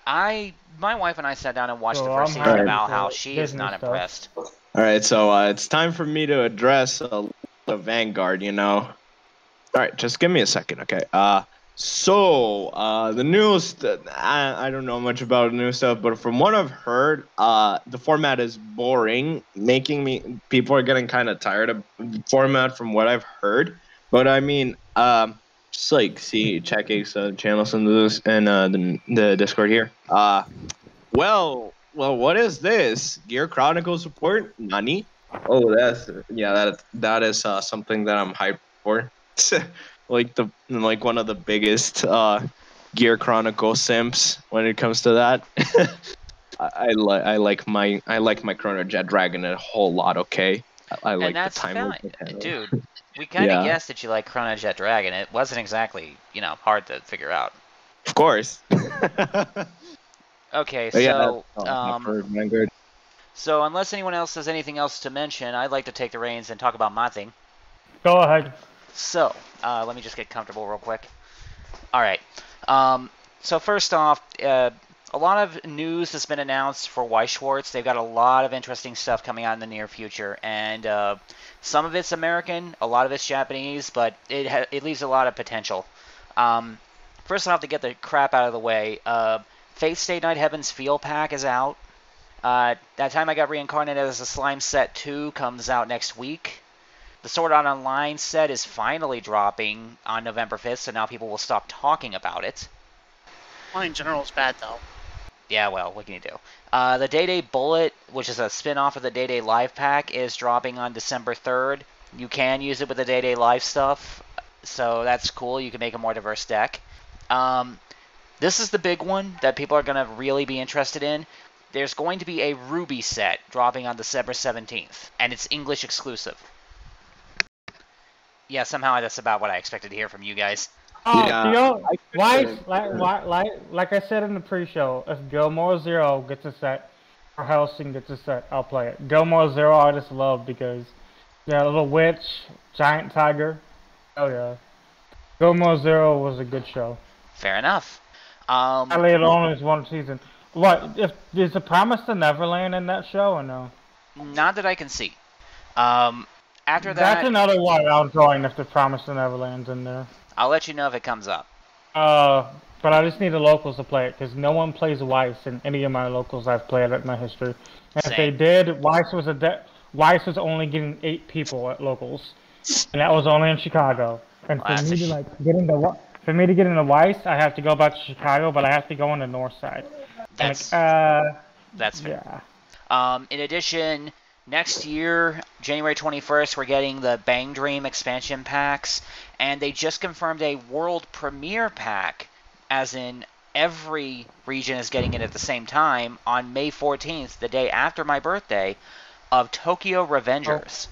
My wife and I sat down and watched So the first I'm season of hyped Owl for House. She is Disney not stuff. impressed. Alright, so it's time for me to address the Vanguard, you know. Alright, just give me a second, okay? The news, I don't know much about new stuff, but from what I've heard, the format is boring, people are getting kind of tired of the format from what I've heard. But I mean, just like checking some channels in the Discord here. Well, what is this? Gear Chronicles support? Nani? Oh, that is something that I'm hyped for. like one of the biggest Gear Chronicle simps when it comes to that. I like my Chrono Jet Dragon a whole lot. Okay, I like And that's the time fine, dude. We kind of guessed that you like Chrono Jet Dragon. It wasn't exactly, hard to figure out. Of course. Okay, so so unless anyone else has anything else to mention, I'd like to take the reins and talk about my thing. Go ahead. So, let me just get comfortable real quick. All right. So first off, a lot of news has been announced for Schwartz. They've got a lot of interesting stuff coming out in the near future, and some of it's American, a lot of it's Japanese, but it leaves a lot of potential. First off, to get the crap out of the way, Fate Stay Night Heaven's Feel Pack is out. That Time I Got Reincarnated as a Slime Set 2 comes out next week. The Sword Art Online set is finally dropping on November 5th, so now people will stop talking about it. Well, in general, it's bad, though. Yeah, well, what can you do? The Day-Day Bullet, which is a spin-off of the Day-Day Live Pack, is dropping on December 3rd. You can use it with the Day-Day Live stuff, so that's cool. You can make a more diverse deck. This is the big one that people are going to really be interested in. There's going to be a Ruby set dropping on December 17th, and it's English exclusive. Yeah, somehow that's about what I expected to hear from you guys. Yeah, like I said in the pre-show, if Gilmore Zero gets a set, or Helsing gets a set, I'll play it. Gilmore Zero I just love because, yeah, little witch, giant tiger. Oh yeah. Gilmore Zero was a good show. Fair enough. I laid on as one season. What, is the Promise to Neverland in that show or no? Not that I can see. After that... That's another one I'll join if the Promise to Neverland's in there. I'll let you know if it comes up. But I just need the locals to play it, because no one plays Weiss in any of my locals I've played in my history. And if they did, Weiss was only getting 8 people at locals. And that was only in Chicago. And for me to get into Weiss, I have to go back to Chicago, but I have to go on the north side. That's fair. Yeah. In addition, next year, January 21st, we're getting the Bang Dream expansion packs, and they just confirmed a world premiere pack, as in every region is getting it at the same time, on May 14th, the day after my birthday, of Tokyo Revengers.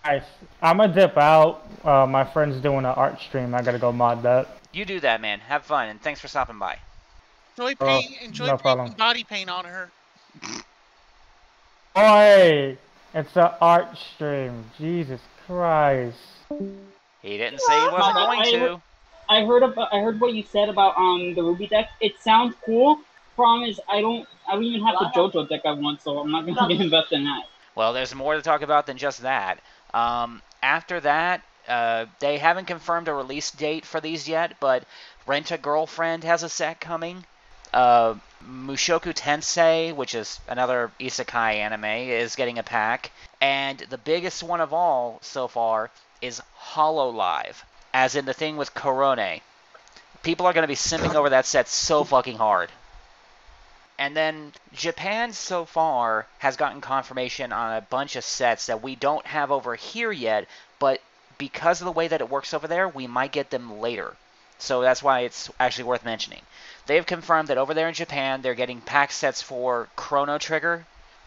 Nice. I'm gonna dip out. My friend's doing an art stream. I gotta go mod that. You do that, man. Have fun, and thanks for stopping by. Enjoy painting body paint on her. Oi! It's an art stream. Jesus Christ. He didn't say he wasn't going to. I heard what you said about the Ruby deck. It sounds cool. Problem is, I don't even have the JoJo deck I want, so I'm not gonna get invested in that. Well, there's more to talk about than just that. After that, they haven't confirmed a release date for these yet, but Rent a Girlfriend has a set coming. Mushoku Tensei, which is another isekai anime, is getting a pack. And the biggest one of all so far is Hololive, as in the thing with Korone. People are going to be simping over that set so fucking hard. And then Japan so far has gotten confirmation on a bunch of sets that we don't have over here yet, but because of the way that it works over there, we might get them later. So that's why it's actually worth mentioning. They've confirmed that over there in Japan, they're getting pack sets for Chrono Trigger,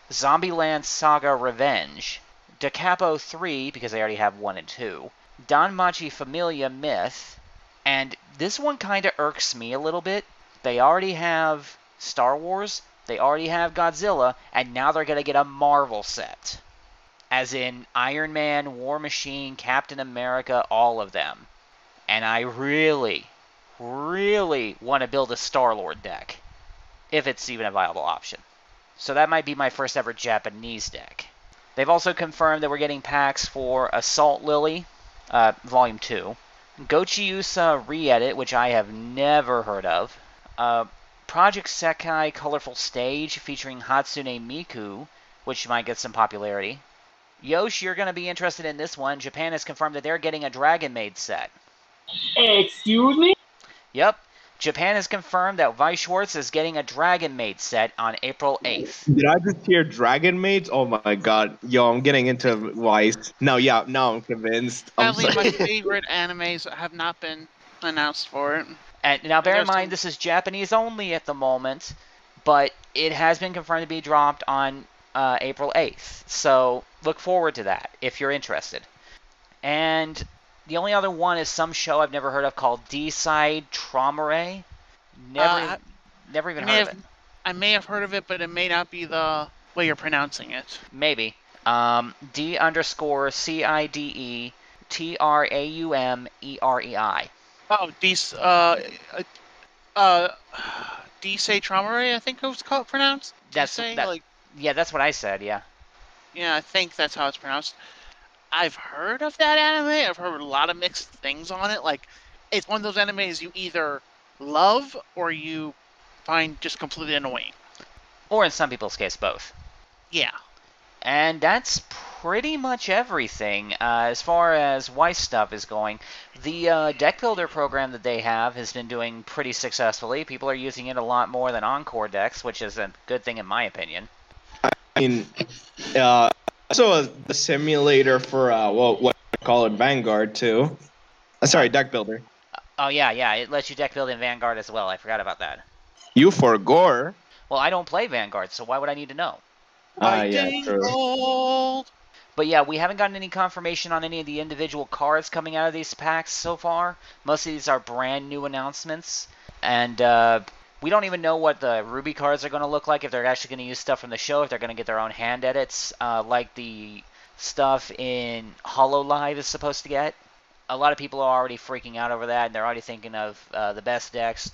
Zombieland Saga Revenge, Da Capo 3, because they already have 1 and 2, Danmachi Familia Myth, and this one kind of irks me a little bit. They already have Star Wars, they already have Godzilla, and now they're going to get a Marvel set. As in Iron Man, War Machine, Captain America, all of them. And I really want to build a Star-Lord deck, if it's even a viable option. So that might be my first ever Japanese deck. They've also confirmed that we're getting packs for Assault Lily, Volume 2, Gochiusa Re-Edit, which I have never heard of, Project Sekai Colorful Stage featuring Hatsune Miku, which might get some popularity. Yosh, you're going to be interested in this one. Japan has confirmed that they're getting a Dragon Maid set. Excuse me? Yep. Japan has confirmed that Schwartz is getting a Dragon Maid set on April 8th. Did I just hear Dragon Maids? Oh my god. Yo, I'm getting into Weiss. No, yeah, now I'm convinced. Sadly, my favorite animes have not been announced for it. And now bear in mind, this is Japanese only at the moment, but it has been confirmed to be dropped on April 8th. So look forward to that if you're interested. And the only other one is some show I've never heard of called D-Side Traumare. Never even heard of it. I may have heard of it, but it may not be the way you're pronouncing it. Maybe. D_CIDE Traumerei. Oh, Disei Traumere, I think it was called pronounced. That's yeah, that's what I said. Yeah. Yeah, I think that's how it's pronounced. I've heard of that anime. I've heard a lot of mixed things on it. Like, it's one of those animes you either love or you find just completely annoying. Or in some people's case, both. Yeah. And that's pretty much everything as far as Weiss stuff is going. The deck builder program that they have has been doing pretty successfully. People are using it a lot more than Encore decks, which is a good thing in my opinion. I mean, also a simulator for what you call it, Vanguard too. Sorry, deck builder. Oh yeah, it lets you deck build in Vanguard as well. I forgot about that. You for gore? Well, I don't play Vanguard, so why would I need to know? Yeah, true. But yeah, we haven't gotten any confirmation on any of the individual cards coming out of these packs so far. Most of these are brand new announcements. And we don't even know what the Ruby cards are going to look like, if they're actually going to use stuff from the show, if they're going to get their own hand edits, like the stuff in HoloLive is supposed to get. A lot of people are already freaking out over that, and they're already thinking of the best decks.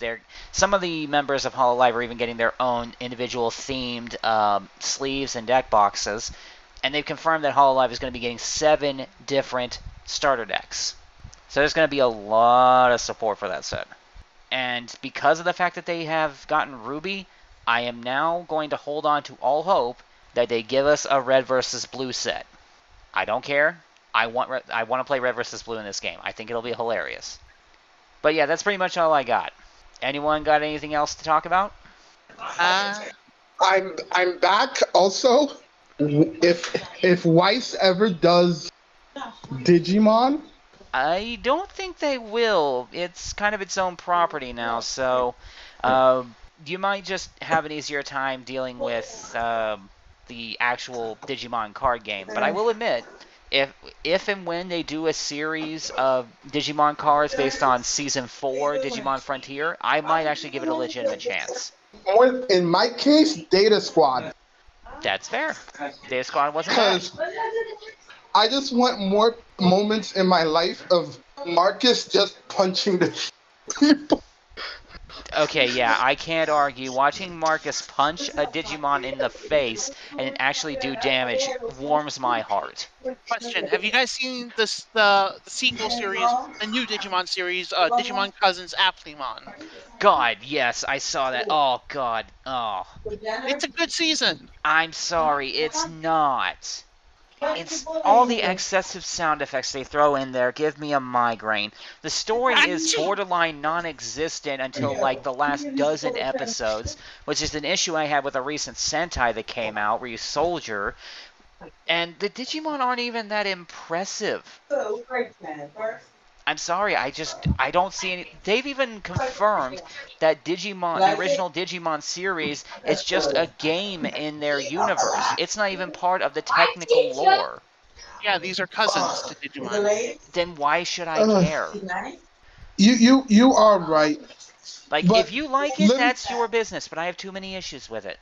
Some of the members of HoloLive are even getting their own individual themed sleeves and deck boxes. And they've confirmed that HoloLive is going to be getting 7 different starter decks. So there's going to be a lot of support for that set. And because of the fact that they have gotten Ruby, I am now going to hold on to all hope that they give us a red versus blue set. I don't care. I want to play red versus blue in this game. I think it'll be hilarious. But yeah, that's pretty much all I got. Anyone got anything else to talk about? I'm back also. If Weiss ever does Digimon, I don't think they will. It's kind of its own property now, so you might just have an easier time dealing with the actual Digimon card game. But I will admit, if and when they do a series of Digimon cards based on Season 4 Digimon Frontier, I might actually give it a legitimate chance. In my case, Data Squad. That's fair. Data Squad wasn't bad. I just want more moments in my life of Marcus just punching the people. Okay, yeah, I can't argue. Watching Marcus punch a Digimon in the face and actually do damage warms my heart. Question: have you guys seen the sequel series, the new Digimon series, Digimon Cousins Applemon? God, yes, I saw that. Oh, God. Oh. It's a good season. I'm sorry, it's not. It's all the excessive sound effects they throw in there give me a migraine. The story is borderline non-existent until like the last dozen episodes, which is an issue I had with a recent Sentai that came out where you soldier. And the Digimon aren't even that impressive. I'm sorry, I don't see any. They've even confirmed that Digimon, the original Digimon series, is just a game in their universe. It's not even part of the technical lore. Yeah, these are cousins to Digimon. Then why should I care? You are right. Like, but if you like it, that's your business, but I have too many issues with it.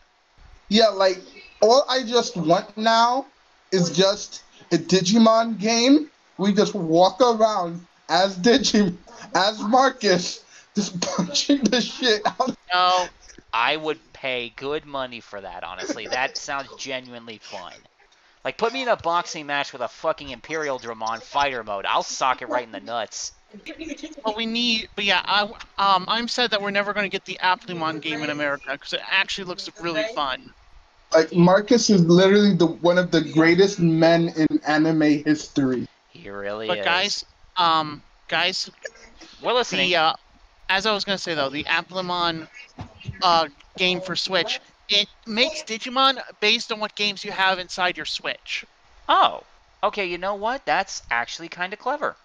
Yeah, like, all I just want now is just a Digimon game. We just walk around as Marcus, just punching the shit out. No, I would pay good money for that, honestly. That sounds genuinely fun. Like, put me in a boxing match with a fucking Imperial Dramon fighter mode. I'll sock it right in the nuts. Well, I'm sad that we're never going to get the Applemon game in America, because it actually looks really fun. Like, Marcus is literally one of the greatest men in anime history. He really is. But guys, we're listening. As I was gonna say though, the Applemon game for Switch, it makes Digimon based on what games you have inside your Switch. Oh, okay. You know what? That's actually kind of clever.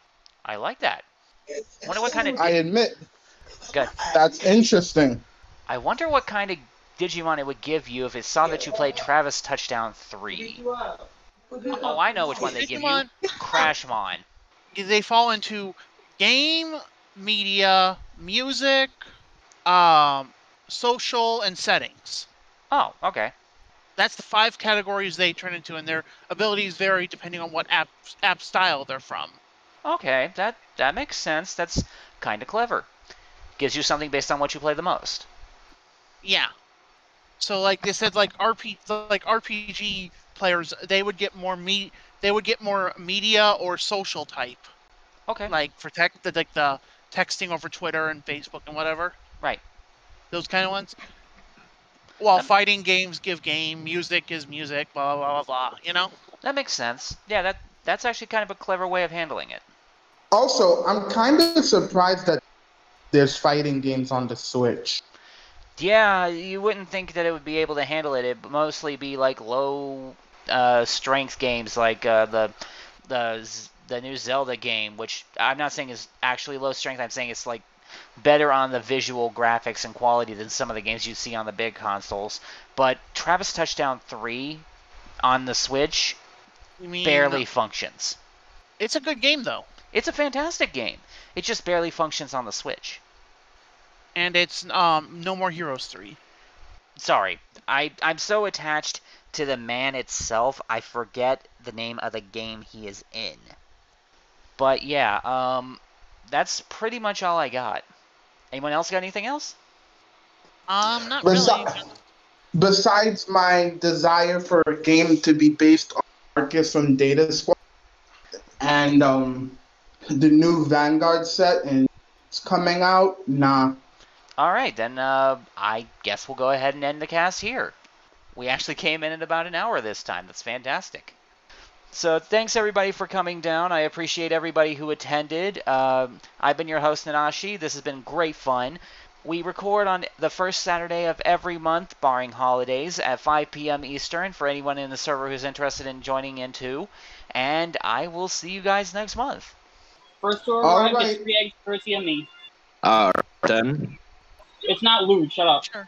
I like that. Wonder what kind of. I admit. Good. That's interesting. I wonder what kind of Digimon it would give you if it saw that you played Travis Touchdown 3. Oh, I know which one they give you. Crashmon. They fall into game, media, music, social, and settings. Oh, okay. That's the 5 categories they turn into, and their abilities vary depending on what app style they're from. Okay, that makes sense. That's kind of clever. Gives you something based on what you play the most. Yeah. So like they said, like RPG players, they would get more media or social type. Okay. Like for the texting over Twitter and Facebook and whatever. Right. Those kind of ones. While fighting games give game, music is music, blah blah blah blah. You know. That makes sense. Yeah, that's actually kind of a clever way of handling it. Also, I'm kind of surprised that there's fighting games on the Switch. Yeah, you wouldn't think that it would be able to handle it. It'd mostly be like low strength games, like the new Zelda game, which I'm not saying is actually low strength. I'm saying it's like better on the visual graphics and quality than some of the games you see on the big consoles. But Travis Touchdown 3 on the Switch barely functions. It's a good game, though. It's a fantastic game. It just barely functions on the Switch. And it's No More Heroes 3. Sorry. I'm so attached to the man itself, I forget the name of the game he is in. But yeah, that's pretty much all I got. Anyone else got anything else? Not really. Besides my desire for a game to be based on Marcus from Data Squad and the new Vanguard set and it's coming out, nah. All right, then I guess we'll go ahead and end the cast here. We actually came in at about an hour this time. That's fantastic. So thanks everybody for coming down. I appreciate everybody who attended. I've been your host, Nanashi. This has been great fun. We record on the first Saturday of every month, barring holidays, at 5 p.m. Eastern for anyone in the server who's interested in joining in too. And I will see you guys next month. First to arrive gets 3 eggs courtesy of me. Then. It's not lewd, shut up. Sure.